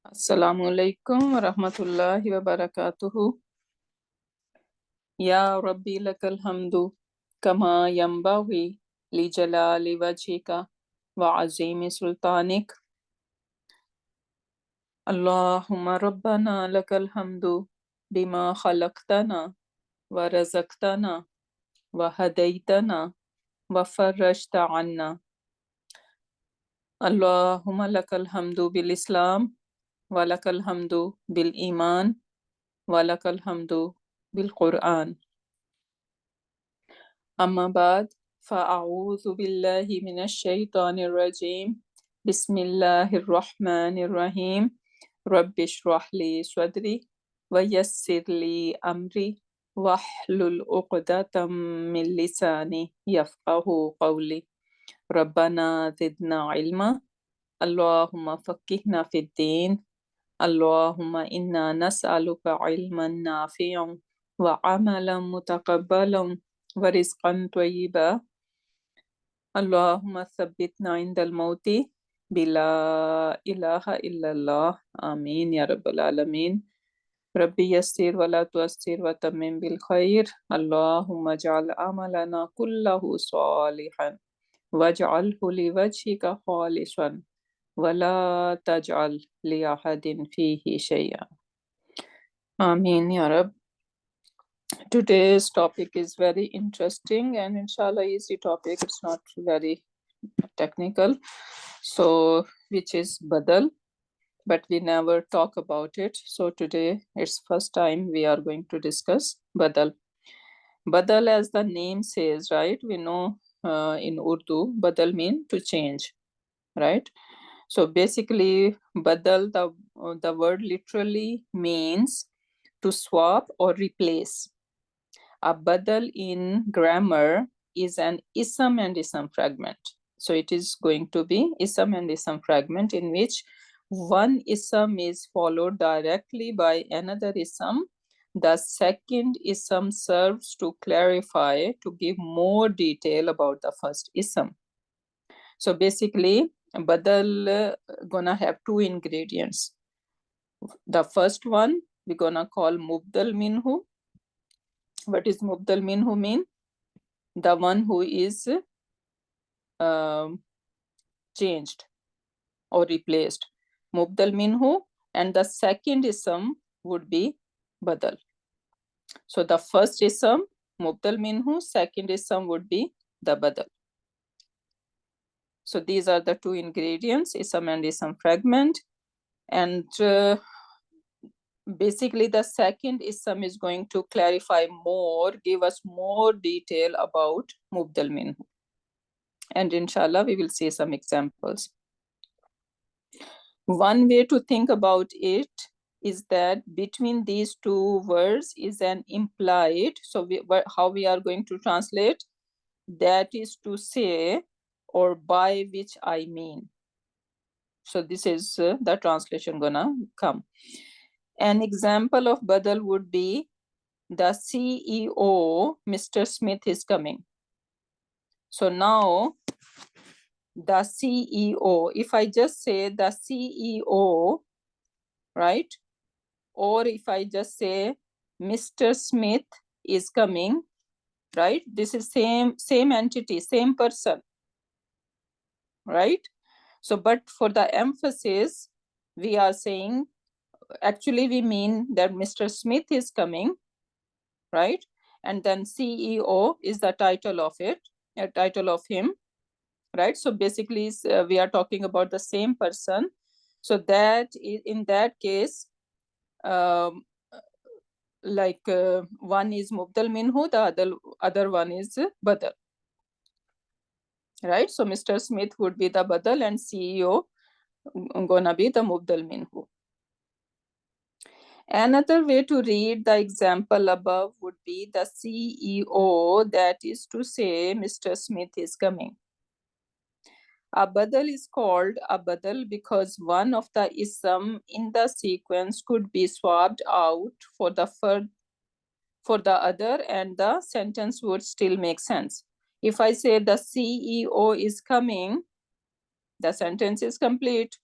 Assalamu alaikum wa rahmatullahi wa barakatuhu. Ya Rabbi lakal hamdu kama yambaghi li jalali wajhika wa azimi sultanik. Allahumma rabbana lakal hamdu bima khalaqtana wa razaqtana wa hadaitana wa farajta anna. Allahumma lakal hamdu bil Islam wa lakal hamdu bil Iman wa lakal hamdu bil Quran. أما بعد فأعوذ بالله من الشيطان الرجيم بسم الله الرحمن الرحيم رب اشرح لي صدري ويسر لي أمري واحلل عقدة من لساني يفقه قولي ربنا زدنا علما اللهم فقهنا في الدين اللهم إنا نسألك علما نافعا وعملا متقبلا ورزقا طيبا اللهم ثبتنا عند الموت بلا إله إلا الله آمين يا رب العالمين ربي يسر ولا تؤسر وتمم بالخير اللهم اجعل عملنا كله صالحا واجعله لوجهك خالصا ولا تجعل لأحد فيه شيئا آمين يا رب. Today's topic is very interesting and inshallah easy topic. It's not very technical. So which is Badal, but we never talk about it. So today it's first time we are going to discuss Badal. Badal, as the name says, right? We know in Urdu, Badal mean to change, right? So basically, Badal, the word literally means to swap or replace. A badal in grammar is an ism and ism fragment. So it is going to be ism and ism fragment in which one ism is followed directly by another ism. The second ism serves to clarify, to give more detail about the first ism. So basically, badal gonna have two ingredients. The first one we're gonna call mubdal minhu. What is mubdal minhu mean? The one who is changed or replaced. Mubdal minhu, and the second ism would be badal. So the first ism mubdal minhu, second ism would be the badal. So these are the two ingredients, ism and ism fragment, and basically the second ism is going to clarify more, give us more detail about mubdal minhu. And inshallah, we will see some examples. One way to think about it is that between these two words is an implied. So how we are going to translate? That is to say, or by which I mean. So this is the translation gonna come. An example of badal would be the CEO, Mr. Smith, is coming. So now the CEO, if I just say the CEO, right? Or if I just say Mr. Smith is coming, right? This is same entity, same person, right? So, but for the emphasis, we are saying, actually we mean that Mr. Smith is coming, right? And then CEO is the title of it, a title of him, right? So basically we are talking about the same person. So that in that case, like one is mubdal minhu, the other one is badal, right? So Mr. Smith would be the badal and CEO gonna be the mubdal minhu. Another way to read the example above would be the CEO, that is to say Mr. Smith is coming. A badal is called a badal because one of the ism in the sequence could be swapped out for the other and the sentence would still make sense. If I say the CEO is coming, the sentence is complete,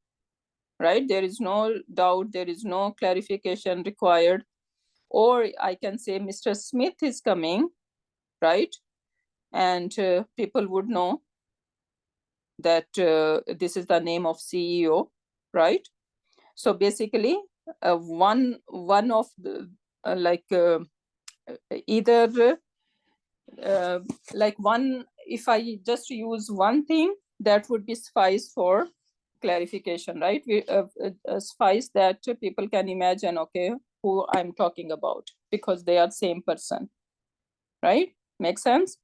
right? There is no doubt, there is no clarification required. Or I can say Mr. Smith is coming, right? And people would know that this is the name of CEO, right? So basically, one of the either like one, if I just use one thing, that would be suffice for clarification, right? We suffice that people can imagine, okay, who I'm talking about, because they are same person, right? Make sense?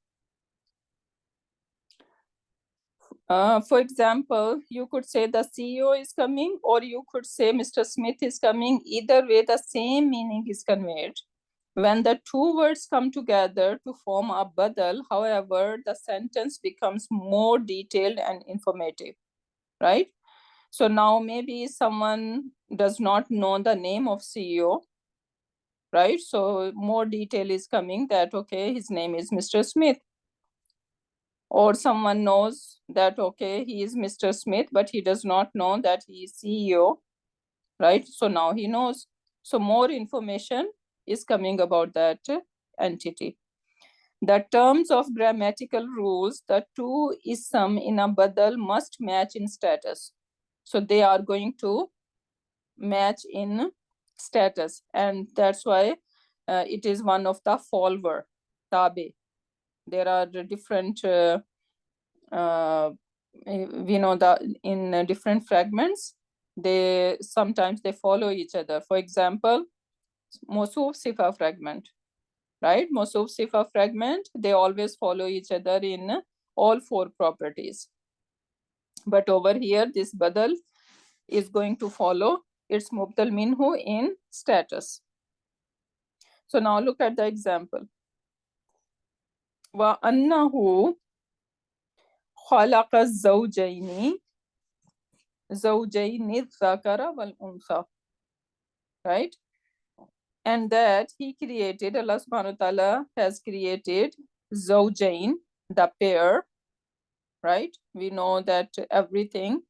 For example, you could say the CEO is coming, or you could say Mr. Smith is coming. Either way, the same meaning is conveyed. When the two words come together to form a badal, however, the sentence becomes more detailed and informative, right? So now maybe someone does not know the name of CEO, right? So more detail is coming that, okay, his name is Mr. Smith. Or someone knows that, okay, he is Mr. Smith, but he does not know that he is CEO, right? So now he knows. So more information is coming about that entity. The terms of grammatical rules, the two ism in a badal must match in status. So they are going to match in status. And that's why it is one of the follower, tabe. There are different we know that in different fragments, they sometimes they follow each other. For example, Mosuf Sifa fragment, right? Mosuf Sifa fragment, they always follow each other in all four properties. But over here, this badal is going to follow its mubdal minhu in status. So now look at the example. Wa annahu khalaqa zawjayni dhakara wal untha, right? And that he created, Allah subhanahu wa ta'ala has created zawjain, the pair, right? We know that everything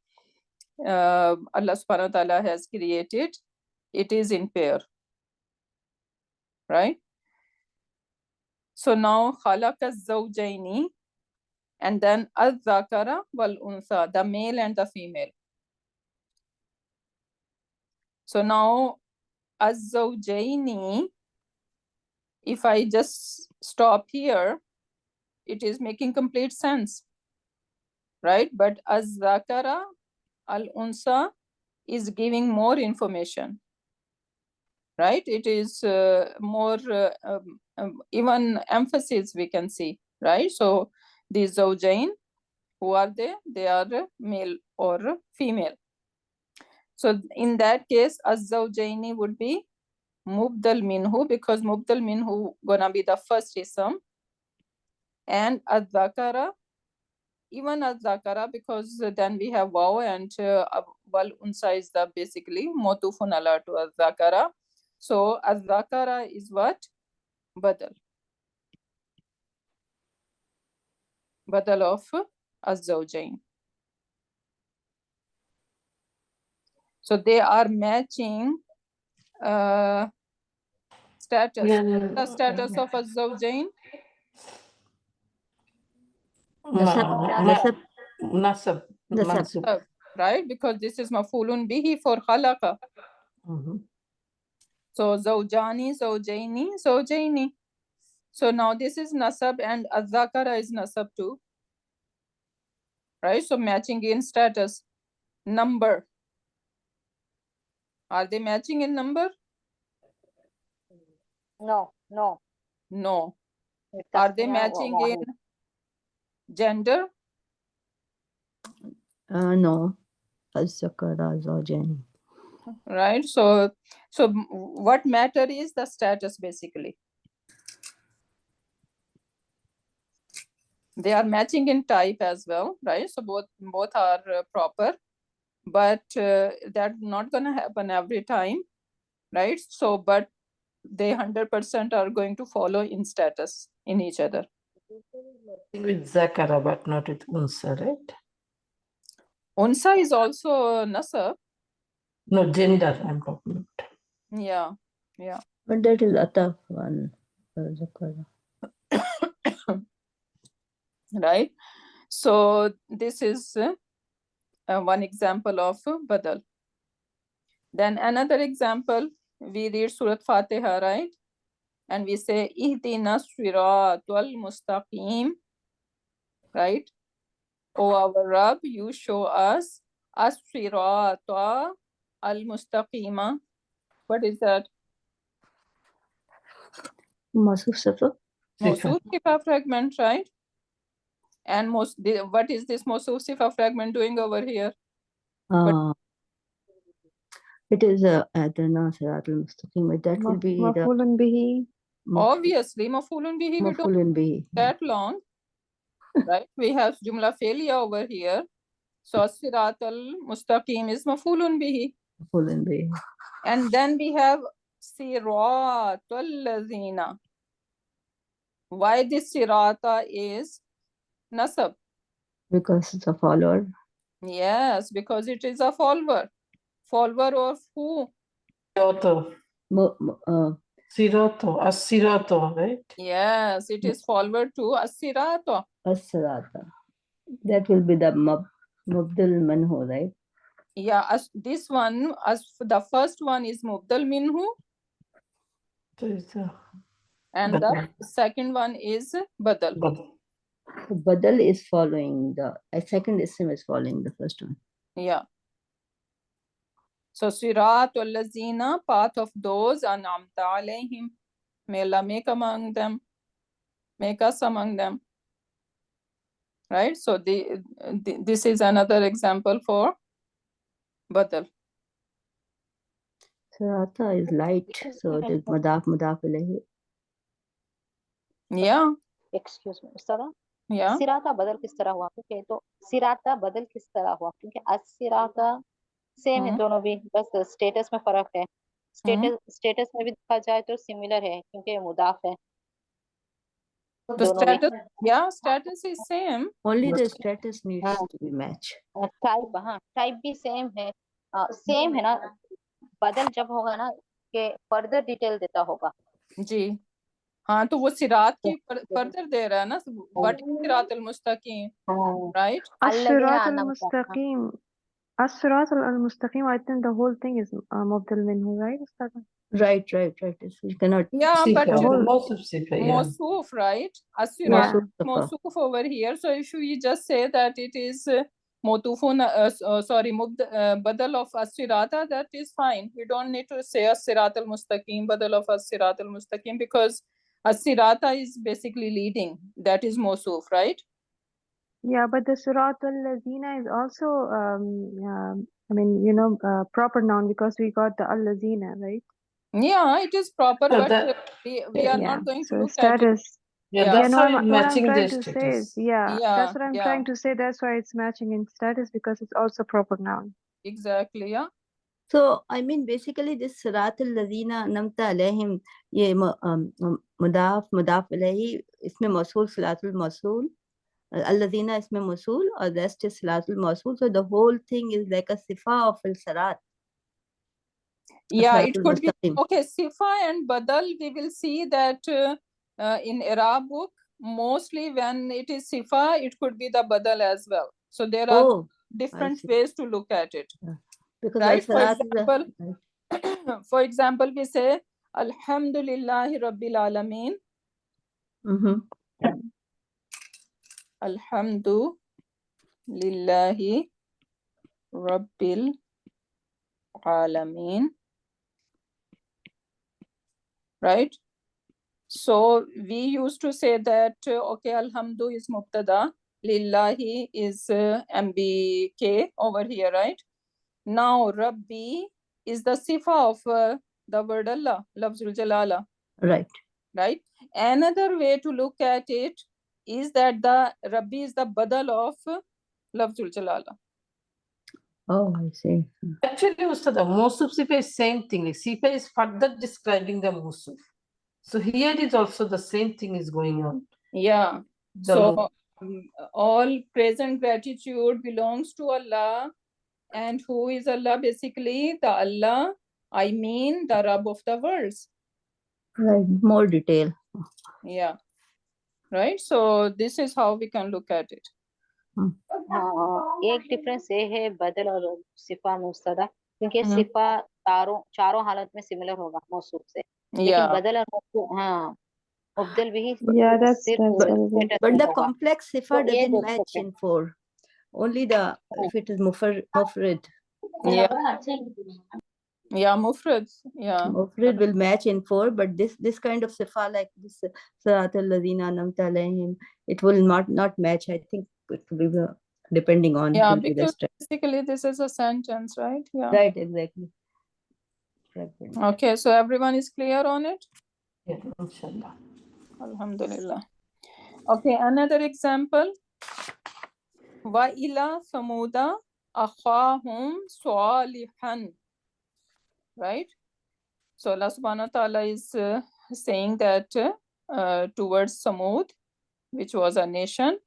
Allah subhanahu wa ta'ala has created, it is in pair, right? So now khalaqa zawjaini, and then az-zakara wal untha, the male and the female. So now az-zawjaini, if I just stop here, it is making complete sense, right? But az-zakara al-unsa is giving more information, right? It is more even emphasis we can see, right? So these zawjain, who are they? They are male or female. So in that case, az-zawjaini would be mubdal minhu, because mubdal minhu gonna be the first ism, and az-zakara, even az-zakara, because then we have waw, and wal unsa is the basically motufun ala to az-zakara. So az-zakara is what? Badal. Badal of az-zawjain. So they are matching status. The status of az-zawjain? Nasab. Right? Because this is mafulun bihi for khalaqa. So zawjani, zawjaini, zawjaini. So now this is nasab, and az-zakara is nasab too. Right? So matching in status. Number. Are they matching in number? No. No. Are they matching in gender? No. Az-zakara zawjaini. Right? So what matter is the status basically. They are matching in type as well, right? So both are proper, but that's not gonna happen every time, right? So but they 100% are going to follow in status in each other. With zakara, but not with unsa, right? Unsa is also nasab. No, gender I'm talking about. Yeah, yeah. But that is ataf one. Zakara. Right. So this is one example of badal. Then another example, we read Surat Fatiha, right? And we say, Ihdina siratal mustaqim, right? O our Rabb, you show us as-sirata al-mustaqima. What is that? Masuf Safa. Mawsuf sifa fragment, right? And what is this Mawsuf sifa fragment doing over here? It is Adana Siratul Mustaqim. That will be the Maf'ulun bihi. Obviously, maf'ulun bihi, we don't Maf'ulun bihi. that long, right? We have jumla failure over here. So siratal mustaqim is maf'ulun bihi. Maf'ulun bihi. And then we have siratal lazina. Why this sirata is nasab? Because it's a follower. Yes, because it is a follower. Follower of who? Sirato. Sirato. As-sirato, right? Yes, it is follower to as-sirata. As-sirata. That will be the Mubdal Manhu, right? Yeah, this one, as the first one is mubdal minhu, So it's and the second one is badal. So Badal is following the second ism is following the first one. Yeah. So siratul lazina, path of those an'amta alayhim. May Allah make among them, make us among them. Right? So this is another example for badal. Sirata is light, so it is Madaf ilayhi. Yeah. Excuse me उस्तादा, Yeah. सिराता बदल किस तरह हुआ? क्योंकि तो सिराता बदल किस तरह हुआ? क्योंकि सिराता सेम है दोनों भी, बस स्टेटस में फर्क है। स्टेटस में भी देखा जाए तो सिमिलर है क्योंकि मुदाफ है। The status, yeah, status is same. Only the status needs to be match. Type, हाँ टाइप भी सेम है, सेम है ना। बदल जब होगा ना कि फर्दर डिटेल देता होगा जी हाँ, तो वो सिरात की फर्दर दे रहा है ना, व्हाट इज सिरात अल मुस्तकीम, right? As-sirat al-mustaqim. As-sirat al-mustaqim, I think the whole thing is Mubdal minhu, right, Ustad? Right. You cannot. Yeah, but yeah. Mawsuf, right? As-sirat Mawsuf over here. So if we just say that it is Mawtufun, badal of as-sirata, that is fine. We don't need to say as-sirat al-mustaqim, badal of as-sirat al-mustaqim, because as-sirata is basically leading. That is Mawsuf, right? Yeah, but the sirat al-lazina is also, I mean, proper noun because we got the al-lazina, right? Yeah, it is proper, but we are not going to look at it. Yeah, that's why it's matching the status. That's what I'm trying to say. That's why it's matching in status because it's also proper noun. Exactly, yeah. So I mean, basically, this Siratul Lazina Namta Alayhim, ye Mudaf Alayhi, isme Mawsul, Salatul Mawsul, Al-Lazina isme Mawsul, or the rest is Salatul Mawsul. So the whole thing is like a sifa of al-Sarat. Yeah, it could be. Okay, sifa and badal, we will see that in Arab book, mostly when it is sifa, it could be the badal as well. So there are different ways to look at it. Yeah. Because right? For example, we say Alhamdulillahi Rabbil Alameen. Alhamdulillahi Rabbil Alameen. Right? So we used to say that, okay, Alhamdu is Mubtada, Lillahi is MBK over here, right? Now, Rabbi is the sifa of the word Allah, Lafzul Jalala. Right. Right? Another way to look at it is that the Rabbi is the badal of Lafzul Jalala. Oh, I see. Actually, Ustad, the Mawsuf sifa is same thing. Like, sifa is further describing the Mawsuf. So here is also the same thing is going on. Yeah. So all praise and gratitude belongs to Allah, And who is Allah? Basically, the Allah, I mean the Rabb of the worlds. Right, more detail. Yeah. Right? So this is how we can look at it. हाँ, एक difference ये है बदल और सिफा मुस्तदा, क्योंकि हम्म। सिफा चारों हालत में सिमिलर होगा मौसूफ से, लेकिन Yeah. बदल और मौसूफ हाँ मुब्दल भी Yeah, that's सिर्फ very good. status But में the होगा। complex sifa तो ये doesn't देख match सकते हैं। in 4. Only the if it is mufrid. Yeah. Yeah, mufrad. Yeah. Mufrid will match in 4, but this kind of sifa like this Siratal Ladina An'amta Alayhim, it will not match. I think it will be depending on Yeah, will be the because stress. basically this is a sentence, right? Yeah. Right, exactly. Okay, so everyone is clear on it? Yeah, inshallah. Alhamdulillah. Okay, another example. Wa ila samuda akhahum salihan. Right? So Allah subhanahu wa ta'ala is saying that towards Samud, which was a nation.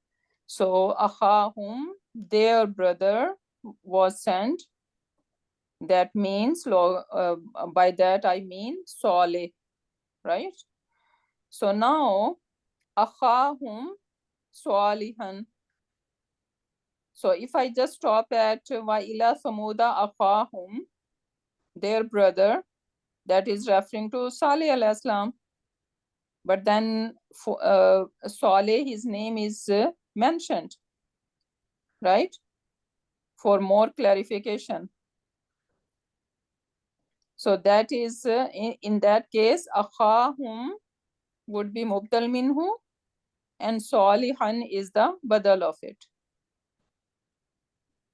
So akhahum, their brother, was sent. That means, by that I mean Saleh, right? So now, akhahum salihan. So if I just stop at wa ila samuda akhahum, their brother, that is referring to Saleh alayhi salam. But then Saleh, his name is mentioned, right? For more clarification. So that is, in that case, akhahum would be mubdal minhu, and salihan is the badal of it.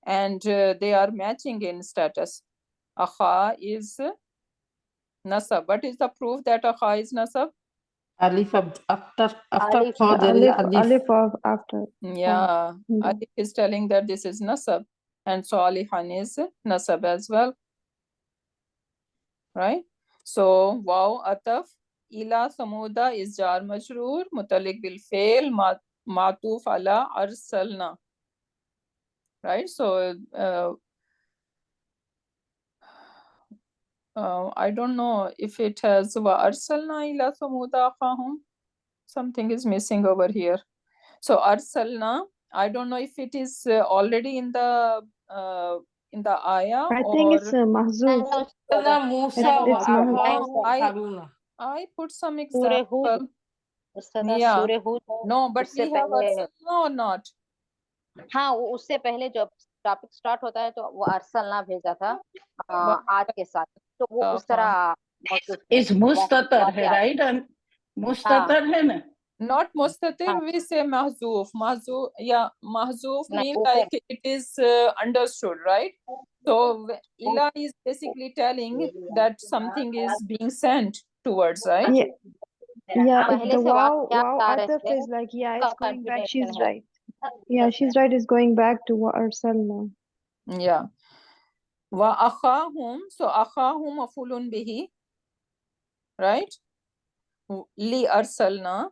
And they are matching in status. Akha is nasab. What is the proof that akha is nasab? Alif after Alif. fa there is Alif of after. Yeah, Mhm. Alif is telling that this is nasab, and salihan is nasab as well. Right? So waw ataf ila samuda is jar majroor mutalik bil fail matuf ala arsalna. Right? So I don't know if it has wa arsalna ila samuda akhahum. Something is missing over here. So arsalna, I don't know if it is already in the ayah, I or think it's mahzoof. Musa It's wa mahzoof. Haruna. I put some सूरह हूद, example. मुस्तदा Yeah. सूरह हूद है, No, but उससे we have पहले arsalna or not? हाँ वो उससे पहले जब टॉपिक स्टार्ट होता है तो वो अरसलना भेजा था आज के साथ, तो वो उस तरह मौजूद है। Is mustatar वाक़ hai, याद है। right? And mustatar hai na? Not mustatir, हाँ, we say mahzoof. Mahzoof, yeah, mahzoof ना means ऊपर like it is understood, right? So ila is basically telling that something is being sent towards, right? Yeah, yeah. पहले The से wow वाक़यात आ रहे ataf थे, is like, yeah, उसका it's going back. Continuation She's है। right. Yeah, she's right. It's going back to what arsalna. Yeah. Wa akhahum, so akhahum mafulun bihi, right? Li arsalna,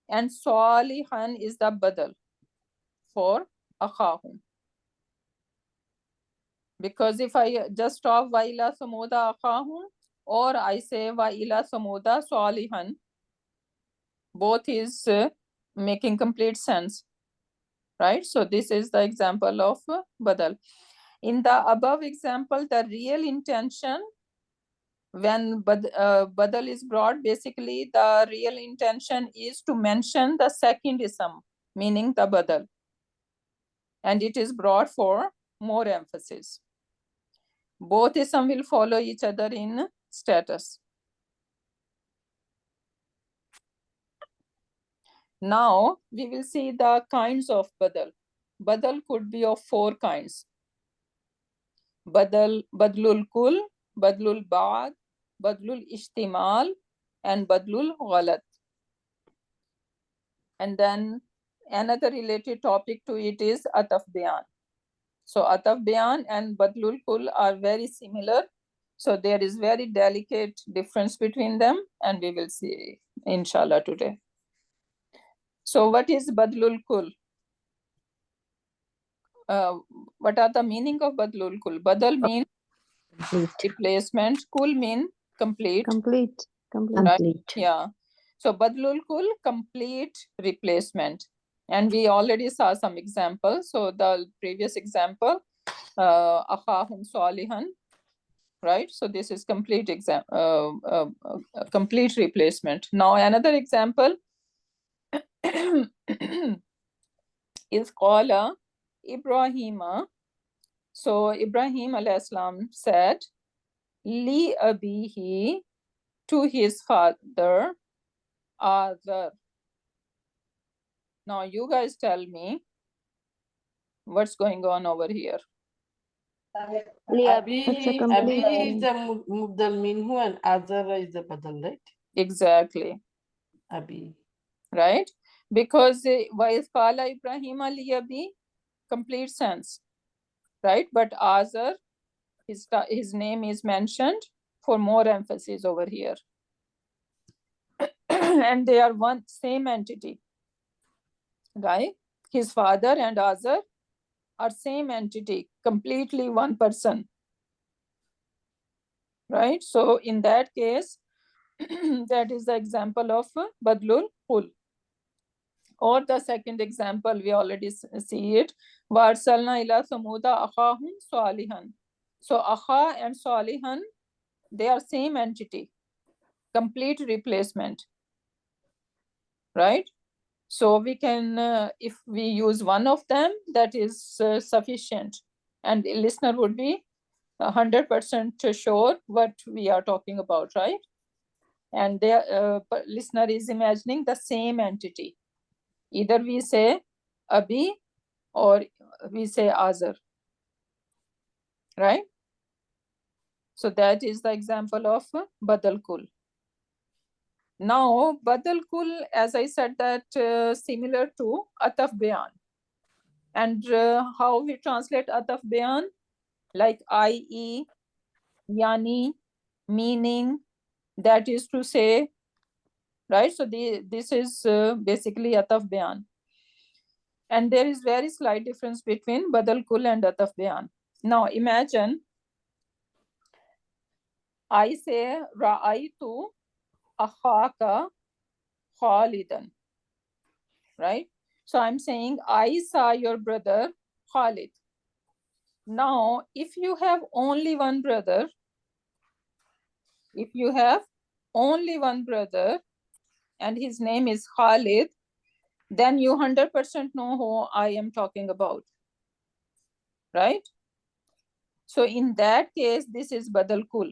and salihan is the badal for akhahum. Because if I just stop wa ila samuda akhahum, or I say wa ila samuda salihan, both is making complete sense, right? So this is the example of badal. In the above example, the real intention when badal is brought, basically the real intention is to mention the second ism, meaning the badal, and it is brought for more emphasis. Both ism will follow each other in status. Now we will see the kinds of badal. Badal could be of 4 kinds. Badlul kul, badlul ba'd, badlul ishtimal, and badlul ghalat. And then another related topic to it is ataf bayan. So ataf bayan and badlul kul are very similar. So there is very delicate difference between them, and we will see inshallah today. So what is badlul kul? what are the meaning of badlul kul? Badal mean replacement, kul mean complete. Complete. Right? Yeah. So badlul kul, complete replacement. And we already saw some examples. So the previous example, akhahum salihan, right? So this is complete complete replacement. Now another example is qala Ibrahima. So Ibrahim alayhi salam said, li abihi, to his father, Azar. Now you guys tell me what's going on over here. It's a complete Abi is the mubdal minhu and Azara is the badal, right? Exactly. Abi. Right? Because وَإِذْ قَالَ إِبْرَاهِيمَ لِأَبِيهِ, complete sense. Right? But Azar, his name is mentioned for more emphasis over here. And they are one same entity. Right? His father and Azar are same entity, completely one person. Right? So in that case, that is the example of Badlul Kul. Or the second example, we already see it. وَأَرْسَلْنَا إِلَى ثَمُودَ أَخَاهُمْ صَالِحًا. So Akha and Salihan, they are same entity, complete replacement. Right? So we can, if we use one of them, that is sufficient. And the listener would be 100% sure what we are talking about, right? And the listener is imagining the same entity. Either we say Abi or we say Azar, right? So that is the example of Badal Kul. Now, Badal Kul, as I said, that similar to Ataf Bayan. And how we translate Ataf Bayan? Like i.e., yani, meaning, that is to say, right? So this is basically Ataf Bayan. And there is very slight difference between Badal Kul and Ataf Bayan. Now imagine I say Ra'aytu akhaka Khalidan, right? So I'm saying I saw your brother Khalid. Now, if you have only one brother, and his name is Khalid, then you 100% know who I am talking about, right? So in that case, this is Badal Kul.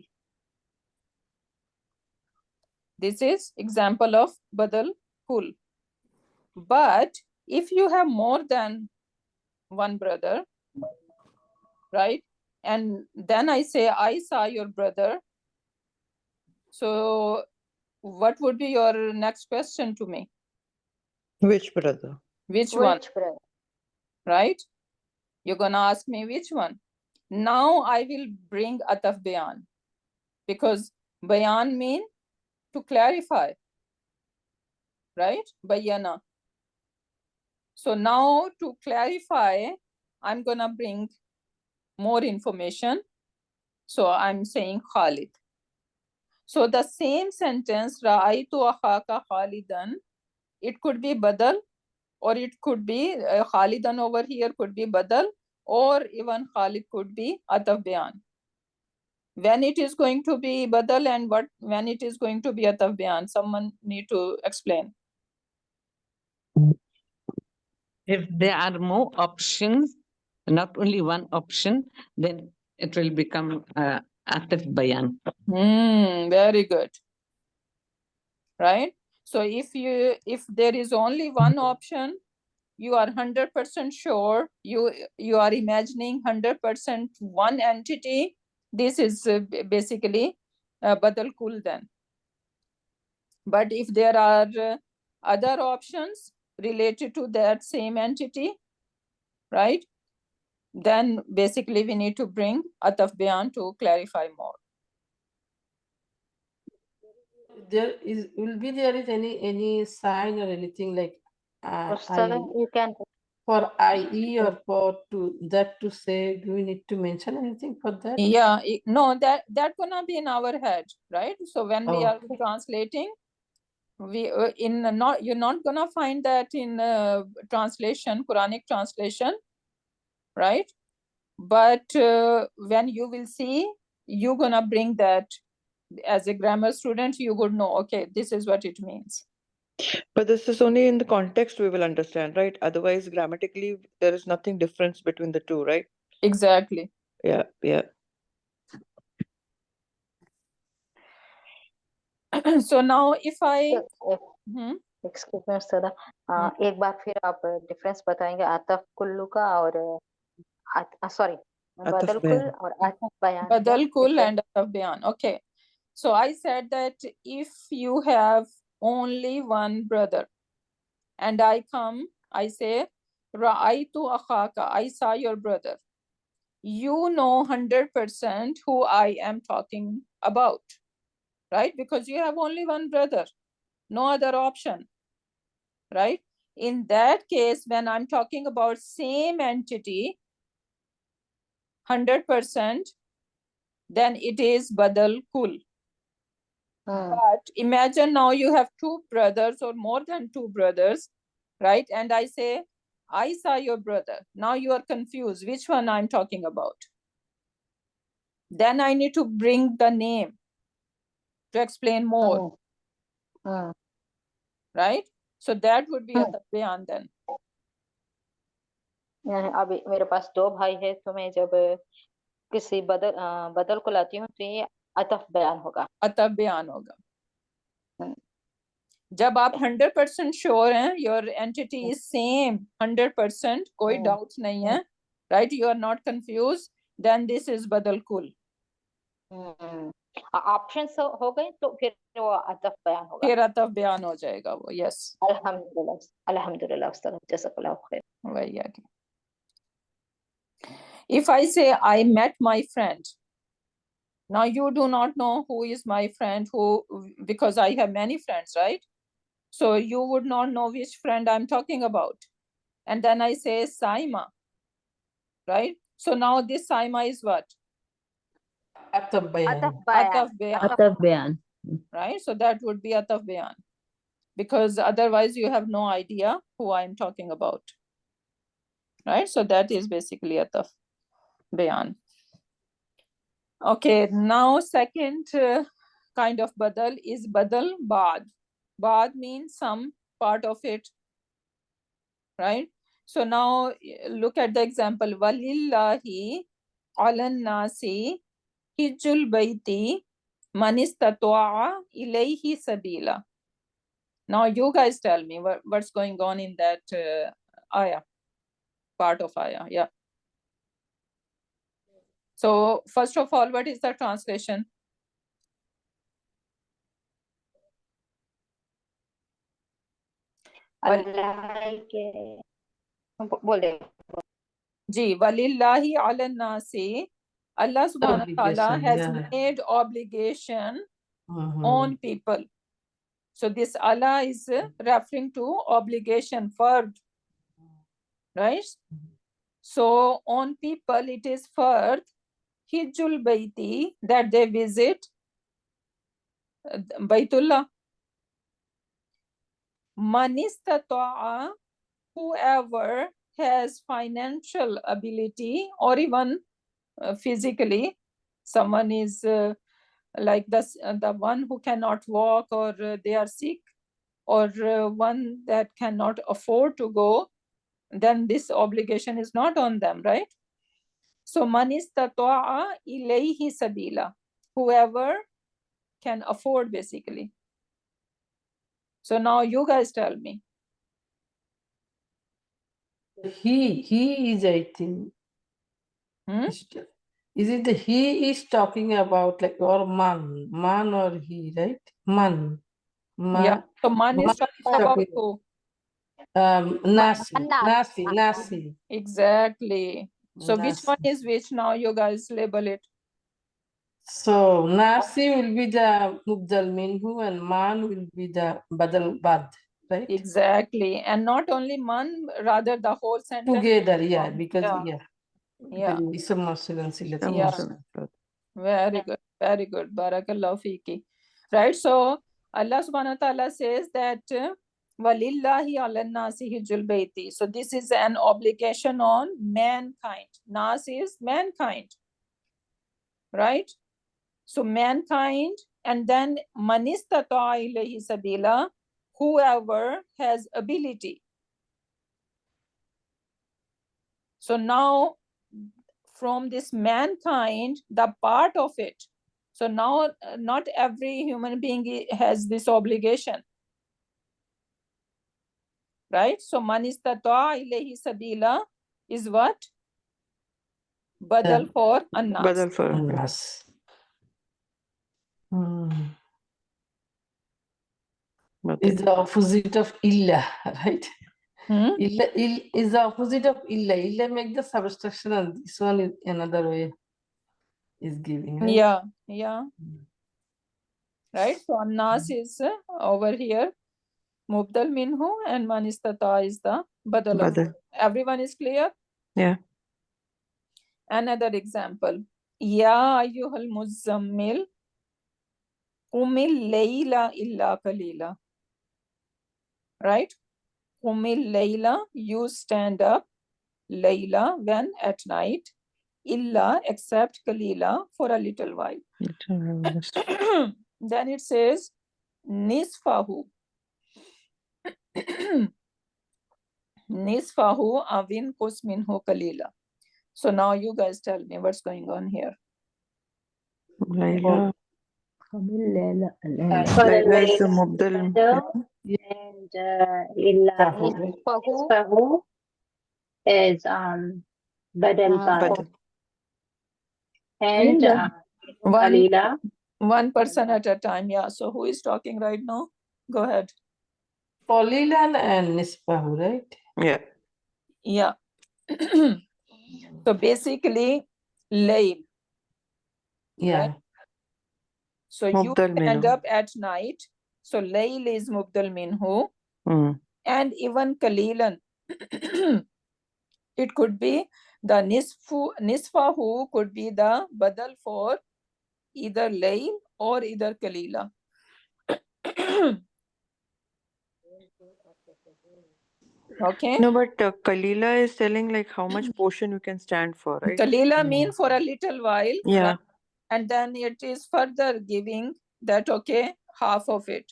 This is example of Badal Kul. But if you have more than one brother, right? And then I say, I saw your brother. So what would be your next question to me? Which brother? Which one? brother? Right? You're going to ask me which one. Now I will bring Ataf Bayan, because Bayan mean to clarify, right? Bayana. So now to clarify, I'm going to bring more information. So I'm saying Khalid. So the same sentence, Ra'aytu akhaka Khalidan, it could be Badal, or it could be Khalidan over here could be Badal, or even Khalid could be Ataf Bayan. When it is going to be Badal and when it is going to be Ataf Bayan, someone need to explain. If there are more options, not only one option, then it will become Atif Bayan. Very good. Right? So if there is only one option, you are 100% sure, you are imagining 100% one entity, this is basically Badal Kul then. But if there are other options related to that same entity, right, then basically we need to bring Ataf Bayan to clarify more. Will be there is any sign or anything like Ustad, you can. For IE or for to say, do we need to mention anything for that? Yeah, no, that gonna be in our head, right? So when we are Okay. translating, we you're not gonna find that in translation, Quranic translation, right? But when you will see, you're gonna bring that as a grammar student, you would know, okay, this is what it means. But this is only in the context we will understand, right? Otherwise, grammatically, there is nothing difference between the two, right? Exactly. Yeah, yeah. So now if I excuse me सदा एक बार फिर आप difference बताएंगे आतफ कुल्लू का और sorry बदल कुल Bayan. और आतफ बयान Badal Kul and Ataf Bayan. Okay. So I said that if you have only one brother and I come, I say, Ra'aitu akhaka, I saw your brother. You know 100% who I am talking about, right? Because you have only one brother, no other option, right? In that case, when I'm talking about same entity, 100%, then it is Badal Kul. But imagine now you have two brothers or more than two brothers, right? And I say, I saw your brother. Now you are confused which one I'm talking about. Then I need to bring the name to explain more, right? So that would be a Tabyan then. अभी मेरे पास दो भाई है तो मैं जब किसी बदल को लाती हूँ तो ये अतफ बयान होगा अतफ बयान होगा जब आप 100% श्योर हैं योर एंटिटी इज सेम 100% कोई डाउट नहीं है right you are not confuse then this is बदल कुल ऑप्शंस हो गए तो फिर वो अतफ बयान होगा फिर अतफ बयान हो जाएगा वो यस अल्हम्दुलिल्लाह अल्हम्दुलिल्लाह उस्ताद जज़ाकल्लाह खैर वही आगे if I say I met my friend now you do not know who is my friend who because I have many friends right so you would not know which friend I'm talking about and then I say Saima right so now this Saima is what Ataf Bayan. Ataf Bayan. Ataf Bayan. Right? So that would be Ataf Bayan. Because otherwise you have no idea who I'm talking about. Right? So that is basically Ataf Bayan. Okay, now second kind of Badal is Badal Baad. Baad means some part of it. Right? So now look at the example. Walillahi alan nasi hijjul baiti man istata'a ilayhi sabila. Now you guys tell me what's going on in that ayah, part of ayah. Yeah. So first of all, what is the translation? Ji, walillahi ala nasi, Allah subhanahu wa ta'ala has made obligation on people. So this Allah is referring to obligation, fard, right? So on people it is fard, hijjul baiti, that they visit Baitullah. Man istata'a, whoever has financial ability or even physically, someone is like the one who cannot walk or they are sick or one that cannot afford to go, then this obligation is not on them, right? So man istata'a ilayhi sabila, whoever can afford basically. So now you guys tell me. He is, I think. Is it the he is talking about like or man or he, right? Man. Yeah. So man is talking about who? Nasi. Exactly. So Nasi. which one is which now? You guys label it. So Nasi will be the Mubdal Minhu and Man will be the Badal Bad, right? Exactly. And not only man, rather the whole sentence. Together, yeah, because Yeah. Yeah. Ism Mawsul and Silat Some Yeah. also not. Very good. Very good. Barakallahu fiki. Right. So Allah subhanahu wa ta'ala says that Walillahi ala nasi hijjul bayti. So this is an obligation on mankind. Nas is mankind. Right? So mankind, and then manistata ilayhi sabila, whoever has ability. So now from this mankind, the part of it. So now not every human being has this obligation. Right? So manistata ilayhi sabila is what? Badal for annas. Badal for Yes. Is the opposite of illa, right? Illa is the opposite of illa. Illa make the subtraction, and this one is another way is giving, right? Yeah, yeah. Right? So annas is over here. Mubdal minhu, and manistata is the badal of. Badal. Everyone is clear? Yeah. Another example. Ya ayyuhal muzzammil qumil layla illa qalila. Right? Qumil layla, you stand up. Layla, when? At night. Illa, except qalila, for a little while. Then it says nisfahu. Nisfahu awin kus minhu qalila. So now you guys tell me what's going on here. Layla. Layla. Layla is the Mubdal. And illa nisfahu is badal Badal. and qalila. One person at a time. Yeah. So who is talking right now? Go ahead. Qalilan and Nisbahu, right? Yeah. Yeah. So basically, layl. Yeah. Right? So you Mubdal stand minhu. up at night. So layl is mubdal minhu. Mm. And even kalilan. It could be the nisfahu could be the badal for either layl or either kalila. Okay. No, but Kalila is telling like how much portion you can stand for, right? Kalila mean for a little while. Yeah. Right? And then it is further giving that, okay, half of it.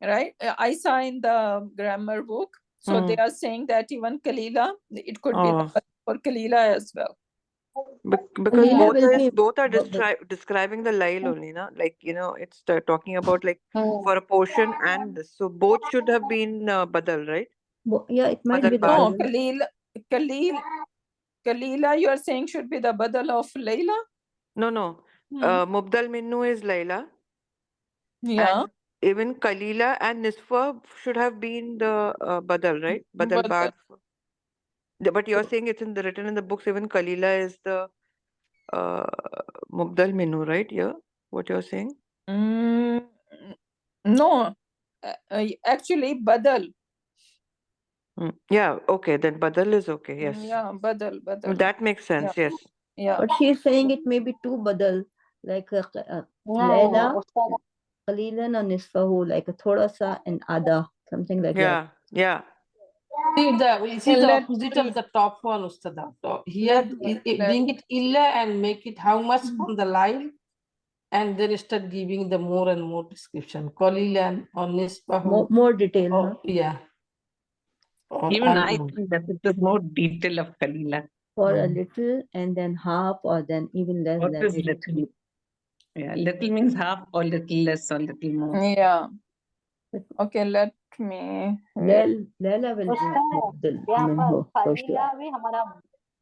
Right? I saw in the grammar book. So they are saying that even kalila, it could be the for kalila as well. Because Kalila both are describing the Lail only, na? Like, you know, it's talking about like for a portion and this. So both should have been Badal, right? Yeah, it might Badal be the Bad. badal. Kalila, you are saying should be the badal of Layla? No. Mubdal Minnu is Layla. Yeah. And even Kalila and Nisfa should have been the Badal, right? Badal Bad. But you're saying it's written in the books, even Kalila is the Mubdal Minnu, right? Yeah, what you're saying? No, actually badal. Yeah, okay, then Badal is okay, yes. Yeah, badal. That makes sense, yes. Yeah. But she's saying it may be two badal, like Layla, Qalilan or Nisfahu, like a thoda sa and Ada, something like that. Yeah. See the opposite of the top one, Ustada. So here, bring it illa and make it how much from the line, and then start giving the more and more description. Qalilan or Nisbahu. More detail, huh? Yeah. Even I think that it is more detail of Kalila. For a little and then half or then even less What than is little? Yeah, little means half or little less or little more. Yeah. Okay, let me. Layla will be Mubdal minhu for sure. कलीला भी हमारा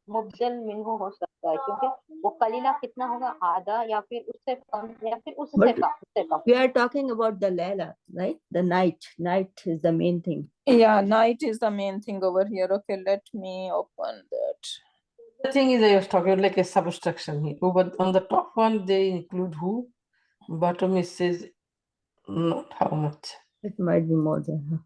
मुब्दल मिन्हु हो सकता है क्योंकि वो कलीला कितना होगा आधा या फिर उससे कम या फिर उससे कम. We are talking about the Layla, right? The night is the main thing. Yeah, night is the main thing over here. Okay, let me open that. The thing is, I was talking like a subtraction here. But on the top one, they include who. Bottom it says not how much. It might be more than her.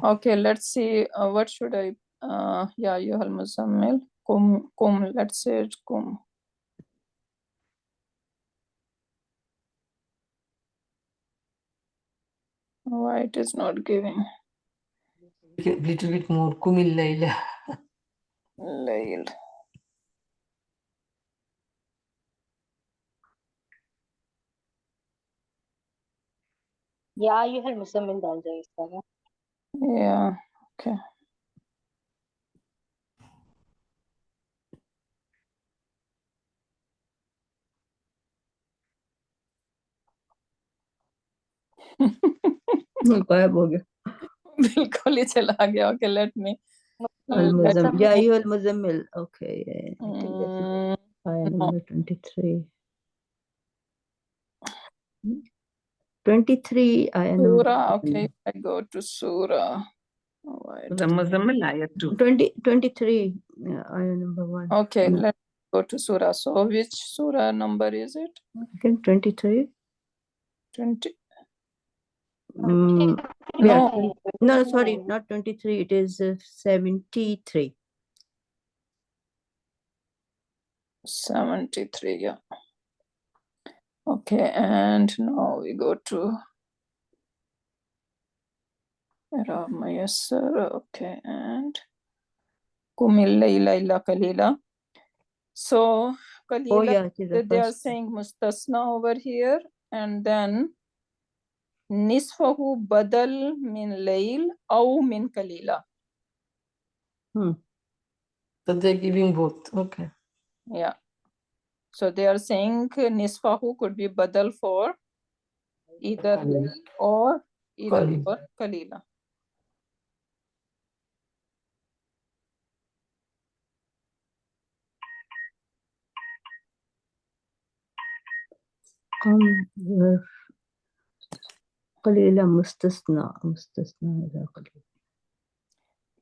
Okay, let's see. What should I? Ya ayyuhal muzammil. Kum. Let's say it kum. Why it is not giving? Little bit more. Kumil Layla. Layl. या अय्युहल मुज़म्मिल डाल जाए इसका ना। Yeah. Okay. गायब हो गया। बिल्कुल ही चला गया. Okay, let me. Al-Muzammil. Ya ayyuhal muzammil. Okay, yeah, I think this is ayah number 23. 23 ayah number Surah. Okay, I go to Surah. The Muzammil ayah 2. 23 ayah number 1. Okay, let's go to Surah. So which Surah number is it? I think 23. 20. Yeah. No, sorry, not 23. It is 73. 73, yeah. Okay, and now we go to Mayassar. Okay, and Kumil Layla illa Kalila. So Kalila, Oh, yeah, it is the they are first. saying Mustasna over here, and then Nisfahu Badal min Layl aw min Kalila. So they're giving both. Okay. Yeah. So they are saying Nisfahu could be Badal for either Layl or either Kalila. for Kalila. قليلا مستثنى إذا قليل.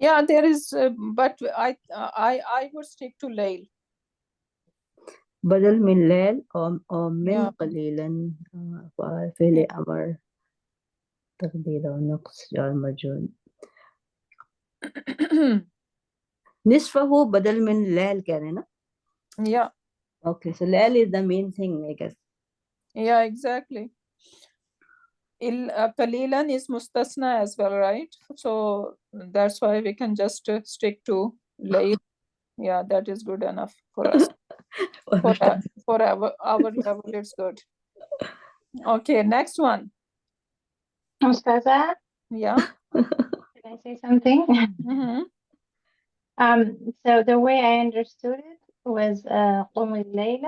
Yeah, there is, but I would stick to Layl. بدل من ليل أو من قليلا فعل أمر تقدير ونقص جار مجرور. نصفه بدل من ليل كان. Yeah. Okay, so ليل is the main thing, I guess. Yeah, exactly. Qalilan is mustasna as well, right? So that's why we can just stick to Layl. Yeah, that is good enough for us. For our level, it's good. Okay, next one. Ustaza, Yeah. can I say something? So the way I understood it was قم الليل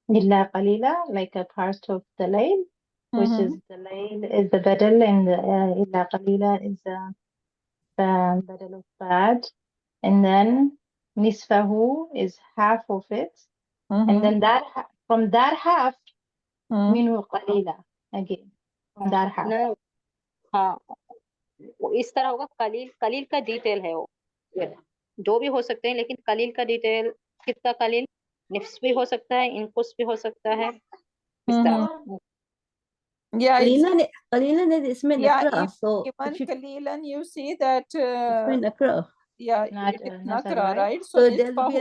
إلا قليلا, like a part of the layl, which is the layl is the badal, and إلا قليلا is the badal of bad, and then nisfahu is half of it, and then that from that half minhu qalila again, from that half. No. हाँ, इस तरह होगा. कलील कलील का detail है वो. दो भी हो सकते हैं, लेकिन कलील का डिटेल कितना कलील निफ्स भी हो सकता है, इनकुस भी हो सकता है. इस तरह. Yeah, قليلا इसमें nakra. So even Qalilan, you see that इसमें nakra. Yeah, Not it is nasab, nakra, right? So there will be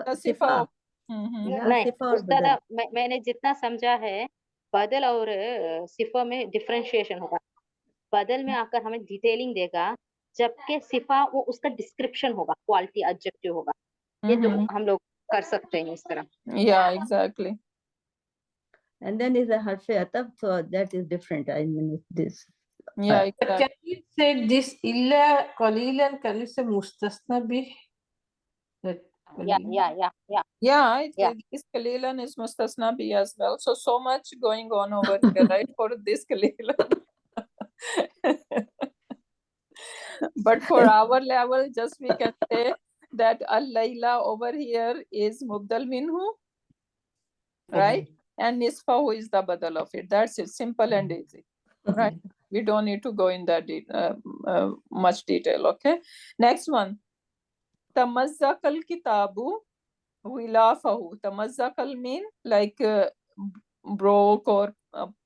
a sifa. नहीं, उस्ताद, मैंने जितना समझा है, बदल और सिफा में डिफरेंशिएशन होगा. बदल में आकर हमें डिटेलिंग देगा, जबकि सिफा वो उसका डिस्क्रिप्शन होगा, क्वालिटी एडजेक्टिव होगा. ये तो हम लोग कर सकते हैं इस तरह. Yeah, exactly. And then is a harf ataf, so that is different. I mean, this. Yeah, exactly. Can you say this illa qalilan? Can you say mustasna bih? Yeah, this Qalilan is mustasna bi as well. So much going on over here, right? For this Qalilan. But for our level, just we can say that al-Layla over here is Mubdal minhu, right? And Nisfa, who is the badal of it. That's it, simple and easy, right? We don't need to go in that much detail. Okay. Next one. Tamazzaqal kitabu wilafahu. Tamazzaqal mean like broke or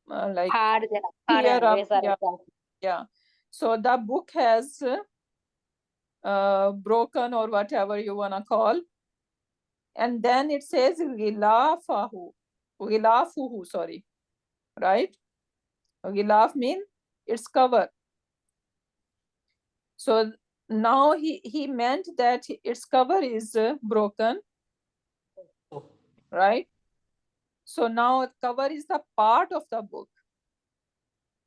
like tear up. Yeah. So the book has broken or whatever you wanna call. And then it says wilafuhu, sorry. Right? Gilaf mean its cover. So now he meant that its cover is broken, right? So now cover is the part of the book,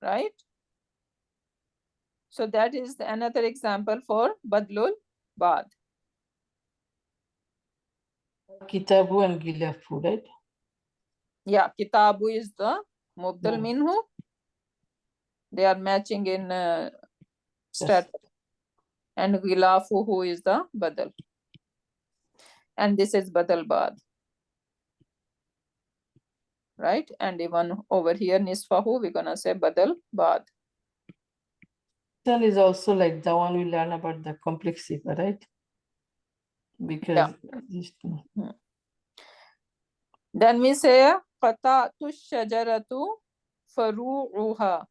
right? So that is another example for Badlul Bad. Kitabu and Gilafu, right? Yeah, Kitabu is the Mubdal Minhu. They are matching in status. And Gilafuhu is the Badal. And this is Badal Bad. Right? And even over here, Nisfahu, we're gonna say Badal Bad. That is also like the one we learn about the complex sifa, right? Because then we say Qata'tu shajaratu faru'uha.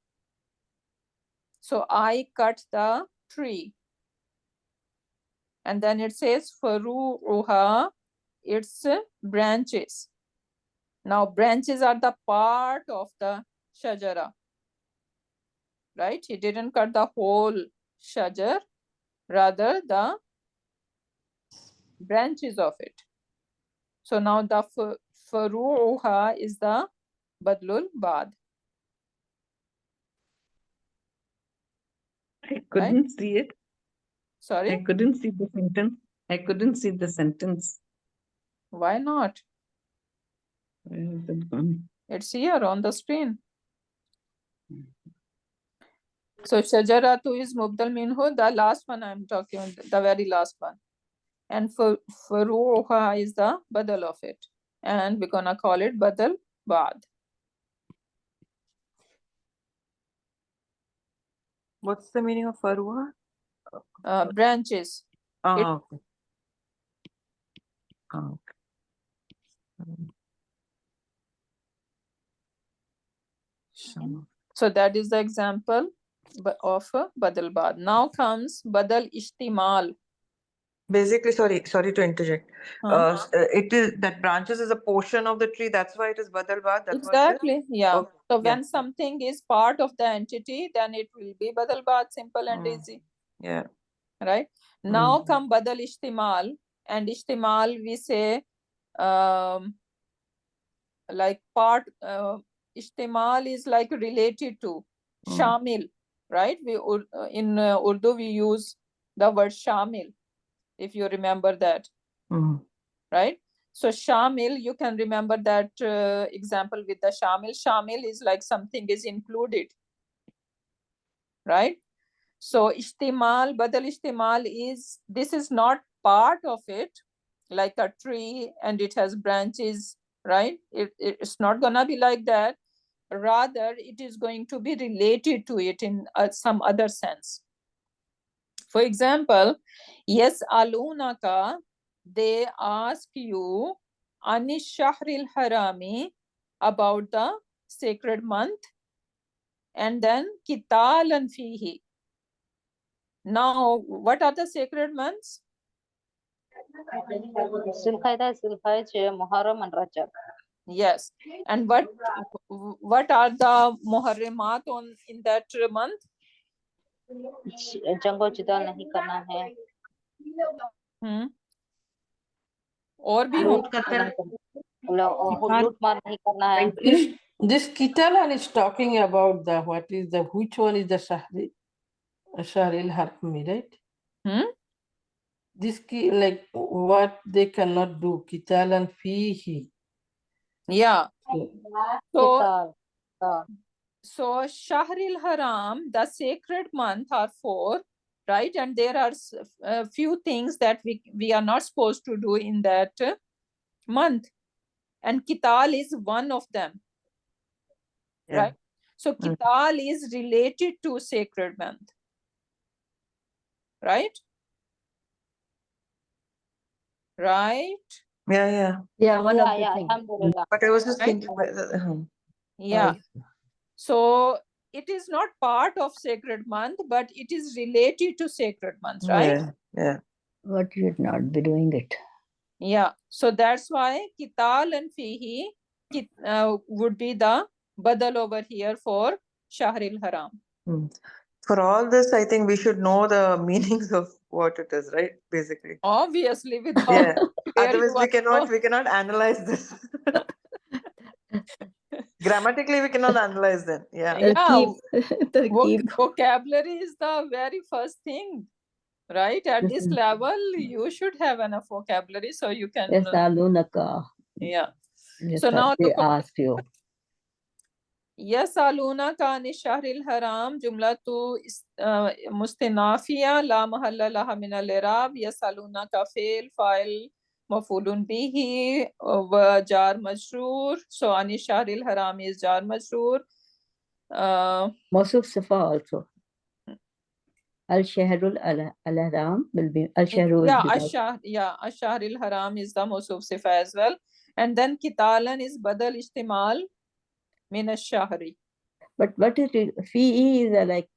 So I cut the tree. And then it says faru'uha, its branches. Now branches are the part of the shajara. Right? He didn't cut the whole shajar, rather the branches of it. So now the faru'uha is the Badlul Bad. I couldn't see it. Sorry? I couldn't see the sentence. I couldn't see the sentence. Why not? Where is it gone? It's here on the screen. So shajaratu is mubdal minhu, the last one I'm talking about, the very last one. And faruha is the badal of it. And we're gonna call it badal bad. What's the meaning of faruha? Branches. Oh, okay. Oh, So that is the example of badal bad. Now comes badal ishtimal. Basically, sorry to interject. It is that branches is a portion of the tree. That's why it is badal bad. Exactly. Yeah. Okay. So when something is part of the entity, then it will be badal bad, simple and easy. Yeah. Right. Now come badal ishtimal, and ishtimal we say like part. Ishtimal is like related to shamil, right? We in Urdu we use the word shamil, if you remember that, right? So shamil, you can remember that example with the shamil. Shamil is like something is included, right? So ishtimal, badal ishtimal is, this is not part of it, like a tree and it has branches, right? It's not gonna be like that. Rather, it is going to be related to it in some other sense. For example, yes, alunaka, they ask you anish shahril harami, about the sacred month, and then kitalan fihi. Now, what are the sacred months? Zulqaida, Zulhajj, Muharram, and Rajab. Yes. And what are the muharramat on in that month? जंगो जिदाल नहीं करना है. और भी लूटमार नहीं करना है. This Kitalan is talking about the which one is the Shahril Harmi, right? This like what they cannot do, Kitalan fihi. Yeah. So Shahril Haram, the sacred month, are 4, right? And there are a few things that we are not supposed to do in that month. And Kital is one of them. Right? So Qital is related to sacred month, right? Right? Yeah, one of the things. Alhamdulillah. But I was just Right? thinking, Yeah. So it is not part of sacred month, but it is related to sacred month, right? yeah. What you should not be doing it. Yeah. So that's why Qital and Fihi would be the badal over here for Shahril Haram. For all this, I think we should know the meanings of what it is, right? Basically. Obviously, without Yeah. where Otherwise, you we cannot analyze this. Grammatically, we cannot analyze them. Yeah. Yeah, Tarkeeb. vocabulary is the very first thing, right? At this level, you should have enough vocabulary so you can. Yasalunaka. Yeah. Yes, So now they look, asked you. يسألونك عن الشهر الحرام جملة مستنافية لا محل لها من الإعراب. يسألونك فعل فاعل مفعول به وجار مجرور. So عن الشهر الحرام is جار مجرور. موصوف صفة also. الشهر الحرام will be الشهر will be الشهر الحرام is the موصوف صفة as well. And then قتالا is بدل اشتمال من الشهر. But what is it? Fi is like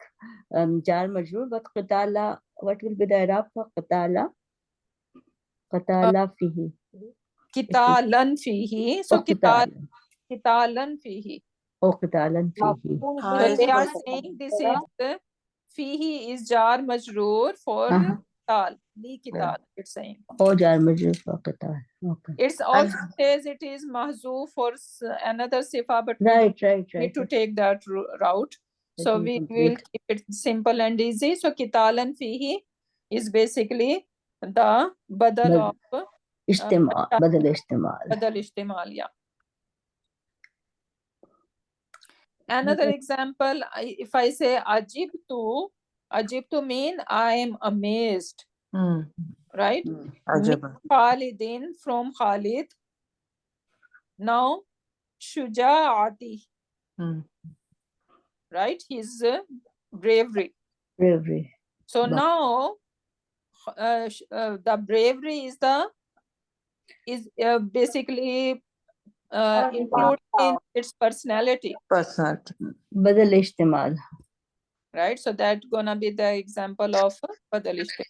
jar majroor, but qatala, what will be the Arab for qatala? Qatala fihi. قتالا فيه. So قتالا فيه. Oh, qatalan fihi. So they are saying this is fihi is jar majroor for qital. Li qital, it's saying. Oh, jar majroor for qatal. Okay. It's also says it is mahzoof for another sifa, but Right. we need to take that route. So we will keep it simple and easy. So qitalan fihi is basically the badal of Ishtimal, badal ishtimal. badal ishtimal, yeah. Another example, if I say ajibtu mean I am amazed, right? Khalidin from Khalid. Now Shujaati, right? His bravery. So now the bravery is basically included in its personality. Badal ishtimal. Right? So that's gonna be the example of badal ishtimal.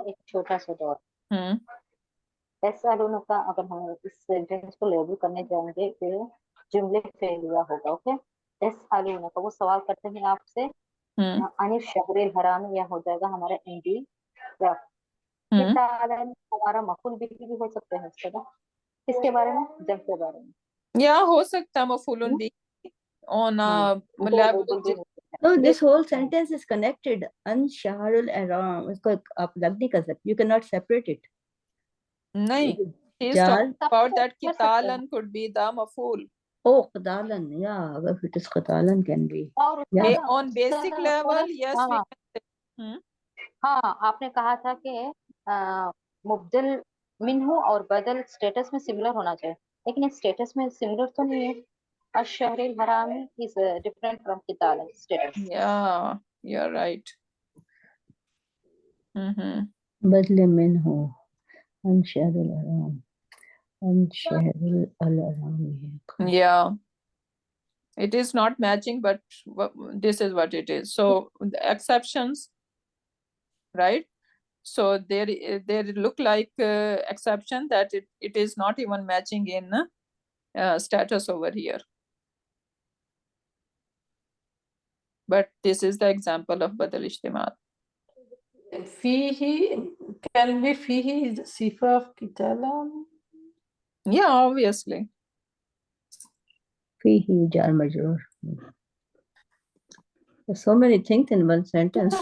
एक छोटा सा दौर का अगर हम इस sentence को label करने जाएंगे फिर जुमले फेलिया होगा. ओके, का वो सवाल करते हैं आपसे अनिल शहर हराम, यह हो जाएगा हमारा एंडी. हमारा मफूल भी हो सकते हैं इसके बारे में, जब के बारे में या हो सकता है मफूलुन भी on No, this whole sentence is connected. An shahrul haram. इसको आप लग नहीं कर सकते. You cannot separate it. नहीं. He's talking about that qitalan could be the maful. Oh, qitalan. Yeah, if it is qitalan can be. Yeah. On basic level, yes. हाँ, आपने कहा था कि मुब्दल मिन्हु और बदल स्टेटस में सिमिलर होना चाहिए, लेकिन स्टेटस में सिमिलर तो नहीं है. अशहरिल हरामी is different from qital status. Yeah, you're right. बदले मिन्हु अन शहरुल हराम. अन शहरुल हराम. Yeah. It is not matching, but this is what it is. So the exceptions, right? So they look like exception that it is not even matching in status over here. But this is the example of badal ishtimal. Fihi can be fihi is the sifa of qitalan. Yeah, obviously. Fihi jar majroor. There's so many things in one sentence.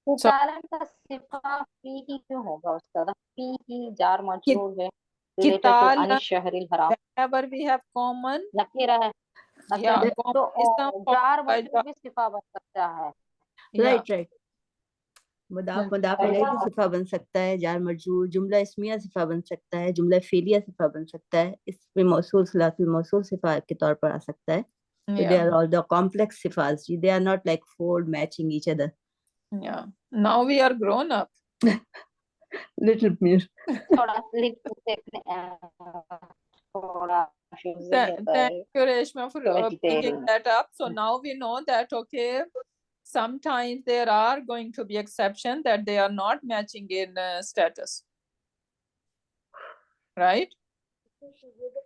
qitalan का सिफा fihi क्यों होगा उसका? fihi jar मजरूर है related to Anil शहरिल हराम. Whenever we have common नकीरा है. Yeah, तो jar मजरूर भी सिफा बन सकता है. Right. मुदाफ मुदाफ अलैहि से सिफा बन सकता है, जार मजरूर, जुमला इस्मिया सिफा बन सकता है, जुमला फेलिया सिफा बन सकता है, इसमें मौसूल सिलातुल मौसूल सिफा के तौर पर आ सकता है. So they are all the complex sifas. They are not like four matching each other. Yeah. Now we are grown up. Little bit. थोड़ा Thank you, Reshma, for picking that up. So now we know that, okay, sometimes there are going to be exceptions that they are not matching in status. Right?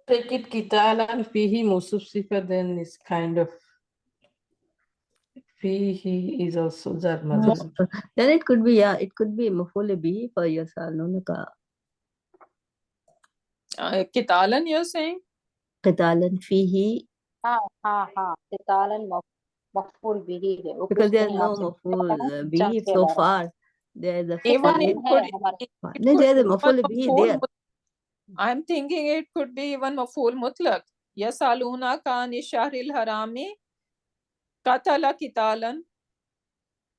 Take it kitalan fihi musuf sifa, then it's kind of fihi is also jar majrur. Then it could be, yeah, it could be maf'ul bihi for yasaluna ka. Kitalan, you're saying? Qitalan fihi. Qitalan maf'ul bihi है. वो Because कुछ there's नहीं no आपसे maf'ul जंग bihi के so अलावा. far. There's a Even fi'il. it could, it No, could there's a be maf'ul one bihi maf'ul there. I'm thinking it could be even maf'ul mutlaq. Yasaluna ka ani shahril harami qatala kitalan.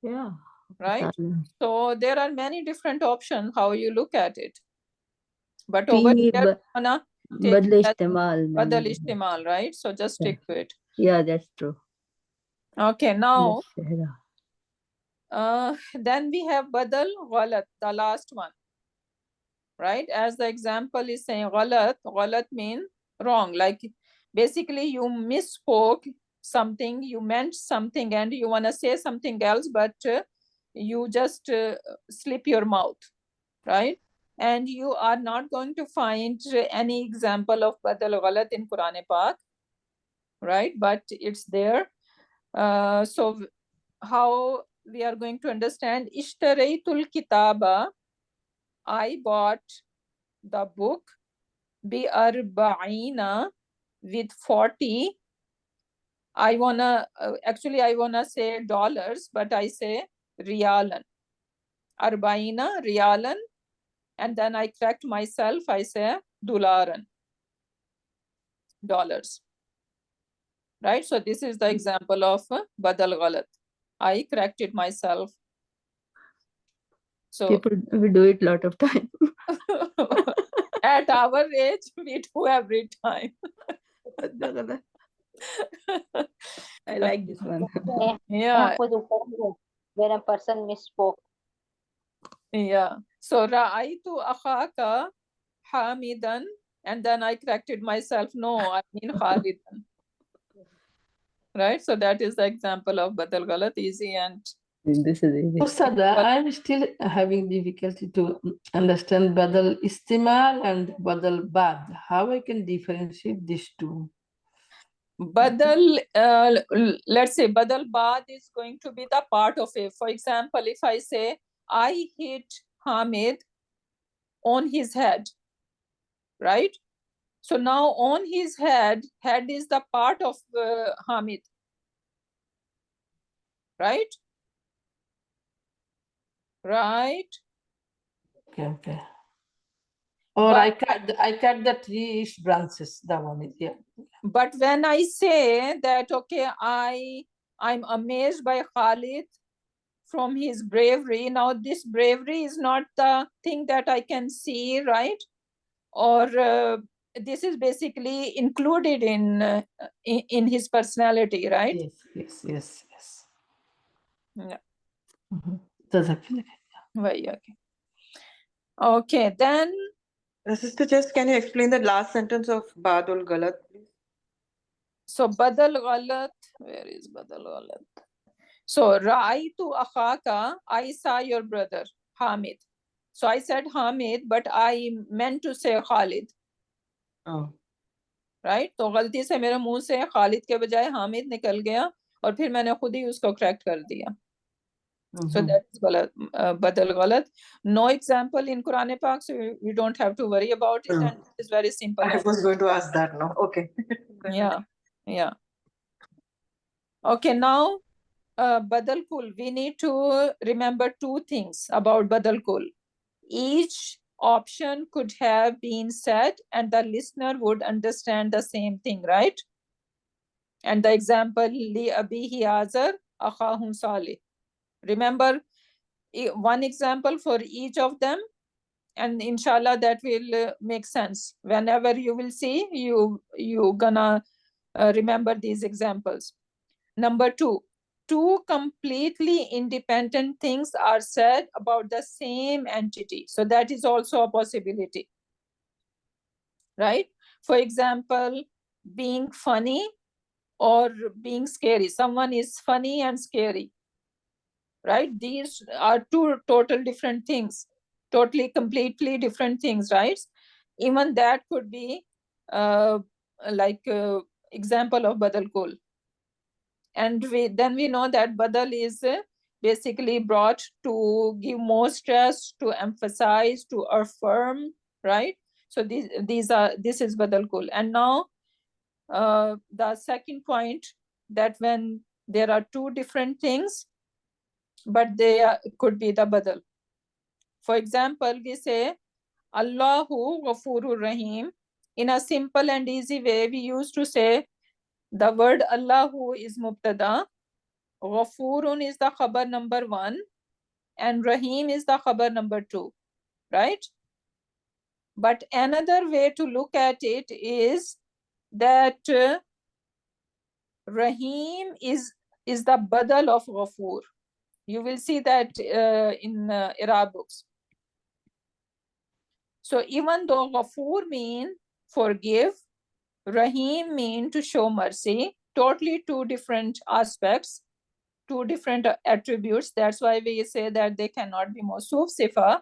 Yeah. Right? Qitalan. So there are many different options how you look at it. But over Fihi here, take badal istimal. badal istimal, right? So just stick to it. Yeah, that's true. Okay, now Yes, then we have badal ghalat, the last one. Right? As the example is saying, ghalat mean wrong. Like basically you misspoke something, you meant something and you want to say something else, but you just slip your mouth, right? And you are not going to find any example of badal ghalat in Quran Pak, right? But it's there. So how we are going to understand? Ishtaraytul kitaba, I bought the book, bi arba'ina, with 40. I wanna say dollars, but I say riyalan. Arba'ina riyalan, and then I correct myself, I say dolaran, dollars. Right? So this is the example of badal ghalat. I corrected myself. So people will do it a lot of time. at our age, we do every time. I like this one. Yeah. When a person misspoke. Yeah. So ra'aytu akhaka hamidan, and then I corrected myself. No, I mean khalidan. Right? So that is the example of badal ghalat, easy and this is easy. Ustada, I'm still having difficulty to understand badal istimal and badal bad. How I can differentiate these two? badal, let's say badal bad is going to be the part of it. For example, if I say I hit Hamid on his head, right? So now on his head is the part of Hamid, right? Right? Okay. Or I cut the tree's branches. That one is, yeah. But when I say that, okay, I'm amazed by Khalid from his bravery. Now this bravery is not the thing that I can see, right? Or this is basically included in his personality, right? Yes. Yeah. Okay. Okay, then. Sister, just can you explain the last sentence of Badul Galat, please? So badal ghalat, where is badal ghalat? So ra'aytu akhaka, I saw your brother Hamid. So I said Hamid, but I meant to say Khalid. Oh. Right? तो गलती से मेरे मुंह से खालिद के बजाय हामिद निकल गया और फिर मैंने खुद ही उसको करेक्ट कर दिया. So that is badal ghalat. No example in Quran Pak, so you don't have to worry about it, and it's very simple. I was going to ask that now. Okay. Yeah. Okay, now badal kul. We need to remember two things about badal kul. Each option could have been said and the listener would understand the same thing, right? And the example, li abihi azar akhahum salih. Remember, one example for each of them, and inshallah that will make sense. Whenever you will see, you gonna remember these examples. Number 2, two completely independent things are said about the same entity. So that is also a possibility, right? For example, being funny or being scary. Someone is funny and scary, right? These are two total different things, totally completely different things, right? Even that could be like example of badal kul. And then we know that badal is basically brought to give more stress, to emphasize, to affirm, right? So this is badal kul. And now the second point, that when there are two different things, but they could be the badal. For example, we say Allahu Ghafurur Rahim. In a simple and easy way, we used to say the word Allahu is mubtada, Ghafurun is the khabar number 1, and Rahim is the khabar number 2, right? But another way to look at it is that Rahim is the badal of Ghafur. You will see that in Arab books. So even though Ghafur mean forgive, Rahim mean to show mercy, totally two different aspects, two different attributes. That's why we say that they cannot be Mawsuf Sifa,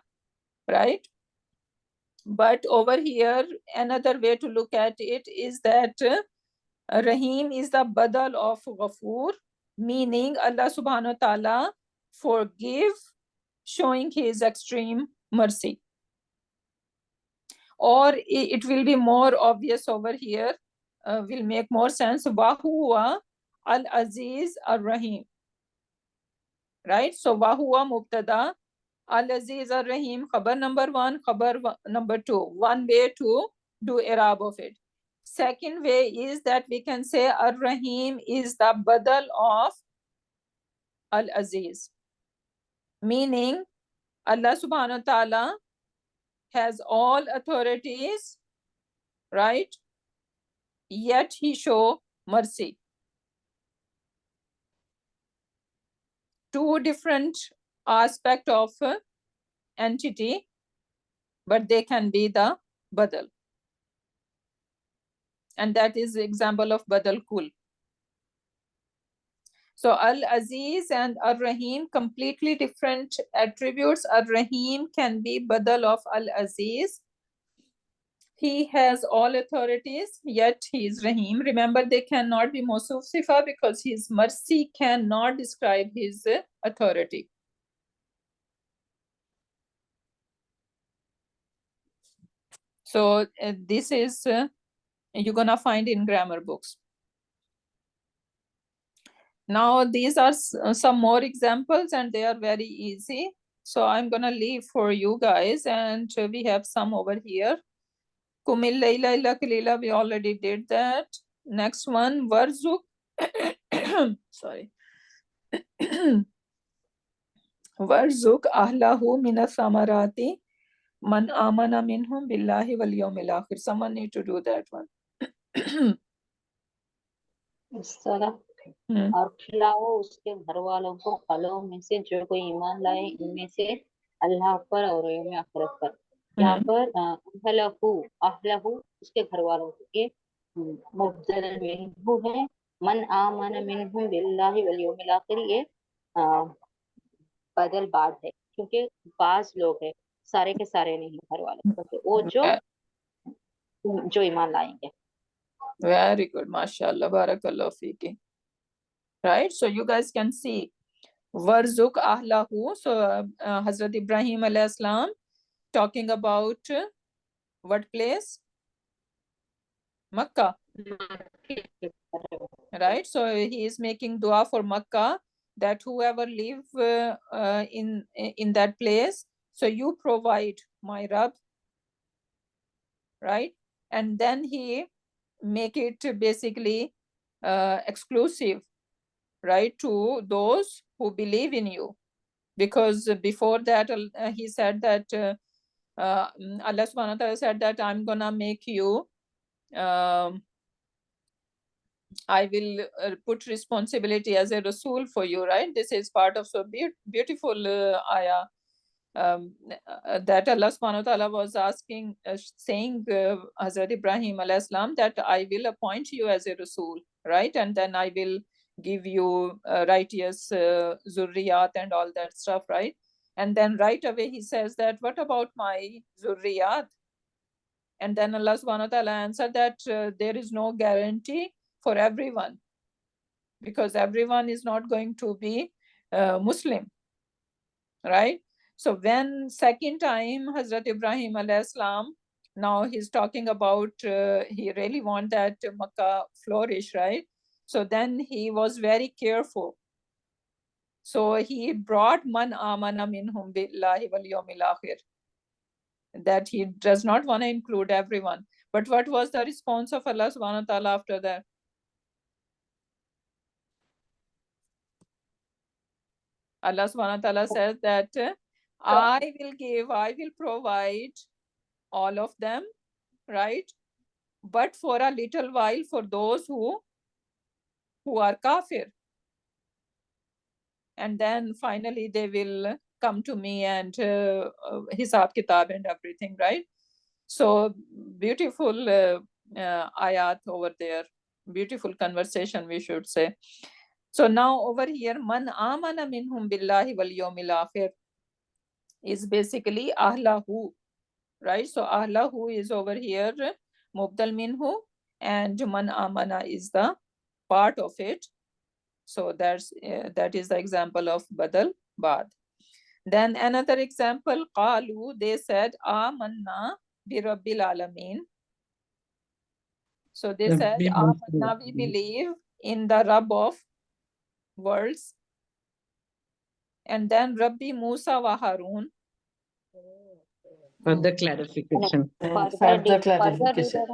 right? But over here, another way to look at it is that Rahim is the badal of Ghafur, meaning Allah subhanahu wa ta'ala forgive, showing his extreme mercy. Or it will be more obvious over here, will make more sense. Wahuwa al-Aziz al-Rahim. Right? So Wahuwa mubtada, al-Aziz al-Rahim, khabar number 1, khabar number 2. One way to do Arab of it. Second way is that we can say al-Rahim is the badal of al-Aziz. Meaning Allah subhanahu wa ta'ala has all authorities, right? Yet he show mercy. Two different aspects of entity, but they can be the badal. And that is the example of badal kul. So Al-Aziz and Ar-Rahim, completely different attributes. Ar-Rahim can be badal of Al-Aziz. He has all authorities, yet he is Rahim. Remember, they cannot be Mawsuf Sifa because his mercy cannot describe his authority. So this is, you're gonna find in grammar books. Now, these are some more examples and they are very easy. So I'm gonna leave for you guys, and we have some over here. Kumil Layla illa Kalila, we already did that. Next one, Warzuk. Sorry. Warzuk ahlahu mina samarati man amana minhum billahi wal yawmil akhir. Someone need to do that one. इस तरह और खिलाओ उसके घर वालों को फलों में से जो कोई ईमान लाए, इनमें से अल्लाह पर और यौम आखिरत पर। यहाँ पर अहलहू उसके घर वालों के मुबदल मिन्हु है, मन आमन मिन्हु बिल्लाहि वल यौमिल आखिर, ये बदल बाद है, क्योंकि बाज लोग हैं, सारे के सारे नहीं घर वाले, तो वो जो ईमान लाएंगे। Very good, mashallah, barakallah fiki. Right, so you guys can see Warzuk ahlahu. So Hazrat Ibrahim alayhi salam talking about what place? Makkah. Right, so he is making dua for Makkah, that whoever live in that place, so you provide, my Rabb, right? And then he make it basically exclusive, right, to those who believe in you, because before that he said that Allah subhanahu wa ta'ala said that I'm gonna make you, I will put responsibility as a Rasul for you, right? This is part of so beautiful ayah. That Allah subhanahu wa ta'ala was asking, saying Hazrat Ibrahim alayhi salam that I will appoint you as a Rasul, right? And then I will give you righteous zurriyat and all that stuff, right? And then right away he says that, what about my zurriyat? And then Allah subhanahu wa ta'ala answered that there is no guarantee for everyone, because everyone is not going to be Muslim, right? So when second time Hazrat Ibrahim alayhi salam, now he's talking about he really want that Makkah flourish, right? So then he was very careful. So he brought man amana minhum billahi wal yawmil akhir, that he does not want to include everyone. But what was the response of Allah subhanahu wa ta'ala after that? Allah subhanahu wa ta'ala says that I will provide all of them, right? But for a little while for those who are kafir. And then finally they will come to me and hisab kitab and everything, right? So beautiful ayat over there. Beautiful conversation, we should say. So now over here, man amana minhum billahi wal yawmil akhir is basically ahlahu, right? So ahlahu is over here mubdal minhu, and man amana is the part of it. So that is the example of badal bad. Then another example, qalu, they said amanna bi rabbil alamin. So they said amanna, we believe in the Rabb of worlds. And then Rabbi Musa wa Harun. Further clarification. Further clarification.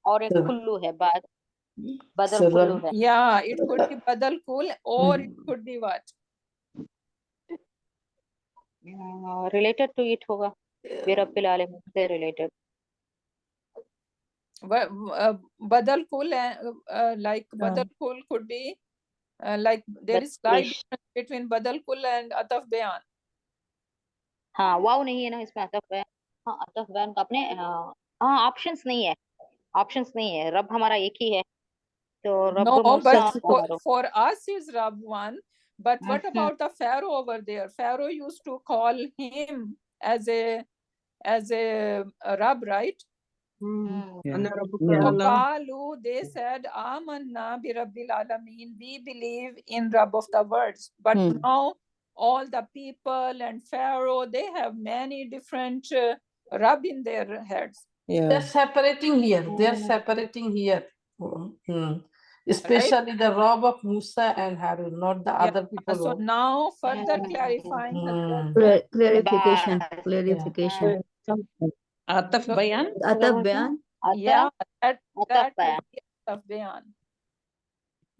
और एक कुल्लू है बाद बदल कुल्लू है. Yeah, it could be badal kul, or it could be what? Related to it होगा. Birabbil alamin से related. Badal kul, like badal kul could be like there is slight difference between badal kul and ataf bayan. हाँ, वाव नहीं है ना इसमें अतफ बयान. हाँ, अतफ बयान का अपने हाँ ऑप्शंस नहीं है. ऑप्शंस नहीं है. रब हमारा एक ही है. तो रब No, Musa but for us is Rab one. But what about the Pharaoh over there? Pharaoh used to call him as a Rab, right? So Qalu, they said, Amanna bi Rabbil Alameen, we believe in Rab of the worlds. But now all the people and Pharaoh, they have many different Rab in their heads. They're separating here. They're separating here. Especially the Rob of Musa and Harun, not the other people. So now further clarifying clarification. Ataf bayan? Ataf bayan? Yeah, that Ataf bayan.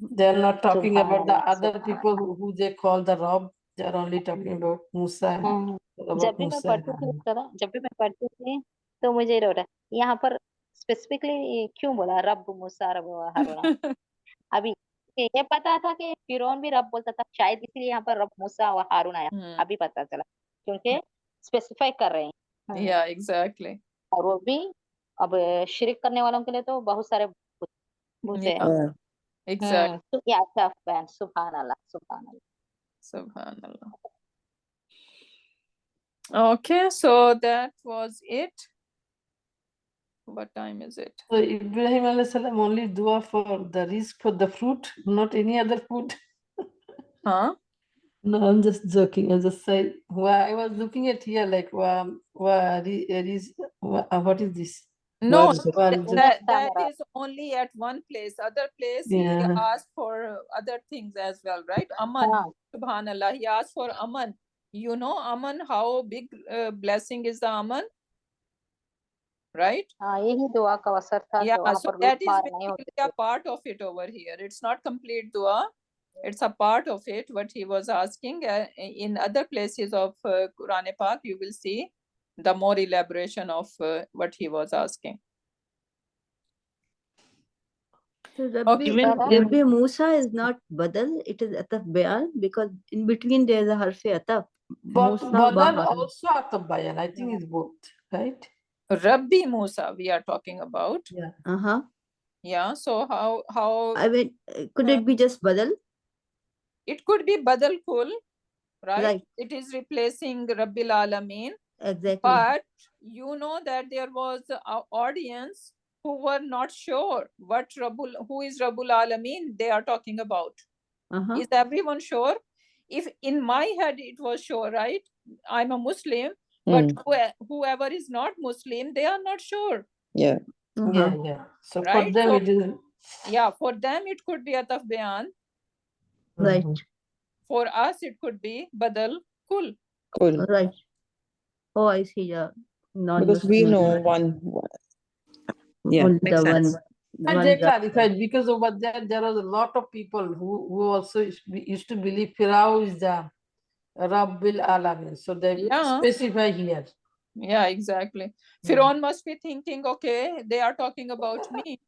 They're not talking about the other people who they call the Rob. They're only talking about Musa. जब भी मैं पढ़ती थी तो मुझे ये लग रहा है यहाँ पर स्पेसिफिकली क्यों बोला रब मूसा रब हारून. अभी ये पता था कि फिरौन भी रब बोलता था, शायद इसलिए यहाँ पर रब मूसा व हारून आया. अभी पता चला क्योंकि स्पेसिफाई कर रहे हैं. Yeah, exactly. और वो भी अब शिरक करने वालों के लिए तो बहुत सारे भूत हैं. Exactly. तो ये अच्छा बयान. सुभान अल्लाह, सुभान अल्लाह, सुभान अल्लाह. Okay, so that was it. What time is it? So Ibrahim alayhi salam only dua for the rizq, for the fruit, not any other food. Huh? No, I'm just joking. I just said, well, I was looking at here like, what is this? No, that is only at one place. Other place he asked for other things as well, right? Aman, subhanallah, he asked for Aman. You know Aman, how big blessing is the Aman? Right? यही दुआ का असर था. Yeah, so that is basically a part of it over here. It's not complete dua. It's a part of it, what he was asking. In other places of Quran Pak, you will see the more elaboration of what he was asking. So Rabbi Musa is not Badal, it is Ataf Bayan, because in between there is a harfi Ataf. But Badal also Ataf Bayan, I think it's both, right? Rabbi Musa we are talking about. Yeah. Yeah, so how I mean, could it be just Badal? It could be Badal Kul, right? Right. It is replacing Rabbil Alameen. Exactly. But you know that there was an audience who were not sure who is Rabbul Alameen they are talking about. Is everyone sure? If in my head it was sure, right? I'm a Muslim, but whoever is not Muslim, they are not sure. Yeah. Yeah. So right? for them So, it is. yeah, for them it could be Ataf Bayan. Right. For us it could be Badal Kul. Cool. Right. Oh, I see. Yeah. Because we know one. Yeah, Only makes the sense. one And they clarified because over there was a lot of people who also used to believe Firao is the Rabbil Alamin. So they specify here. Yeah, exactly. Firaun must be thinking, okay, they are talking about me.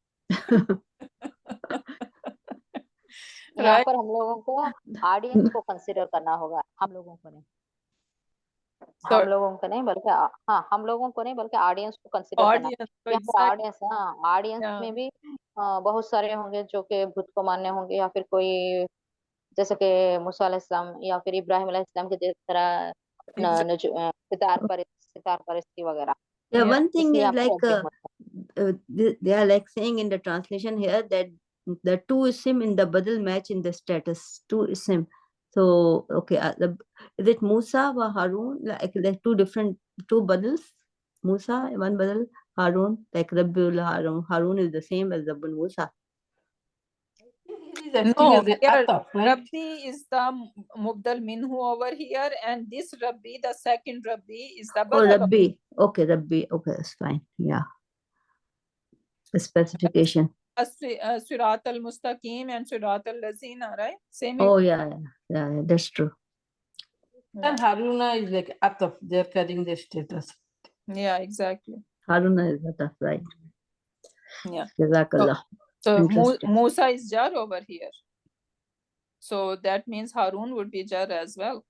यहाँ पर हम लोगों को audience को consider करना होगा, हम लोगों को नहीं, हम लोगों को नहीं बल्कि हाँ हम लोगों को नहीं बल्कि ऑडियंस को कंसीडर करना है। यहाँ पर ऑडियंस, हाँ ऑडियंस में भी बहुत सारे होंगे जो कि बुत को मानने होंगे, या फिर कोई जैसे कि मूसा अलैहिस्सलाम या फिर इब्राहिम अलैहिस्सलाम के तरह सितार परस्ती वगैरह। Yeah, one thing is like they are like saying in the translation here that the two isim in the Badal match in the status, two isim. So okay, is it Musa or Harun? Like two Badals, Musa one Badal, Harun, like Rabbiul Harun. Harun is the same as Rabbul Musa. No, Rabbi is the Mubdal Minhu over here, and this Rabbi, the second Rabbi, is the Badal. Oh, Rabbi. Okay, Rabbi. Okay, that's fine. Yeah. The specification. Sirat al-Mustaqim and Sirat al-Lazina, right? Same. Oh, yeah, that's true. And Haruna is like Ataf, they're carrying the status. Yeah, exactly. Haruna is Ataf, right? Yeah. Jazakallah. So Musa is Jar over here. So that means Harun would be Jar as well.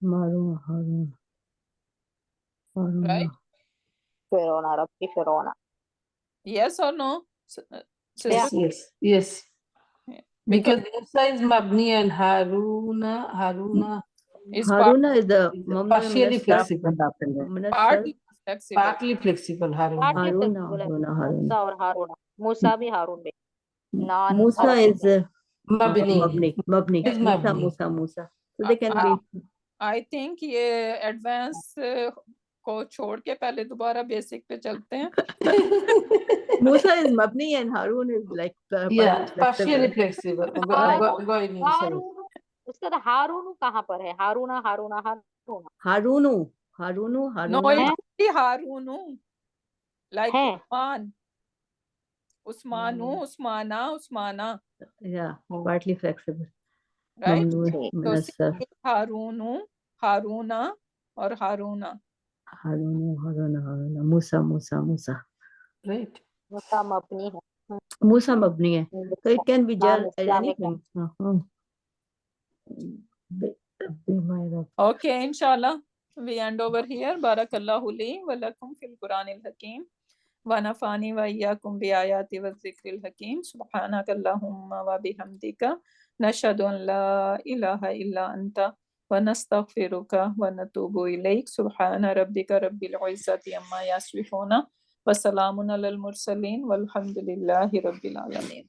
Harun. Right? Firona, Rabbi Firona. Yes or no? Yes. Yeah. Because Musa is Mabni and Haruna is the partially flexible. Partly flexible. Haruna. Musa or Haruna. Musa bhi Harun bhi. Musa is Mabni. Musa. So they can be. I think ये advance को छोड़ के पहले दोबारा basic पे चलते हैं. Musa is Mabni and Harun is like partially flexible. Harun. उसका तो हारून कहाँ पर है? हारूना. Harunu. No, it's Harunu. Like Usmana. Yeah, partly flexible. Right? So Harunu, Haruna or Haruna. Haruna. Musa. Right. Musa Mabni hai. Musa Mabni hai. So it can be just anything. Okay, inshallah. We end over here. Barakallahu li wa lakum fil Quranil Hakim. Wa nafani wa iyyakum bi ayati wa zikril hakim. Subhanaka Allahumma wa bihamdika. Nashhadu an la ilaha illa anta. Wa nastaghfiruka wa natubu ilayk. Subhana rabbika rabbil izzati amma yasifuna. Wa salamun alal mursalin. Walhamdulillahi rabbil alamin.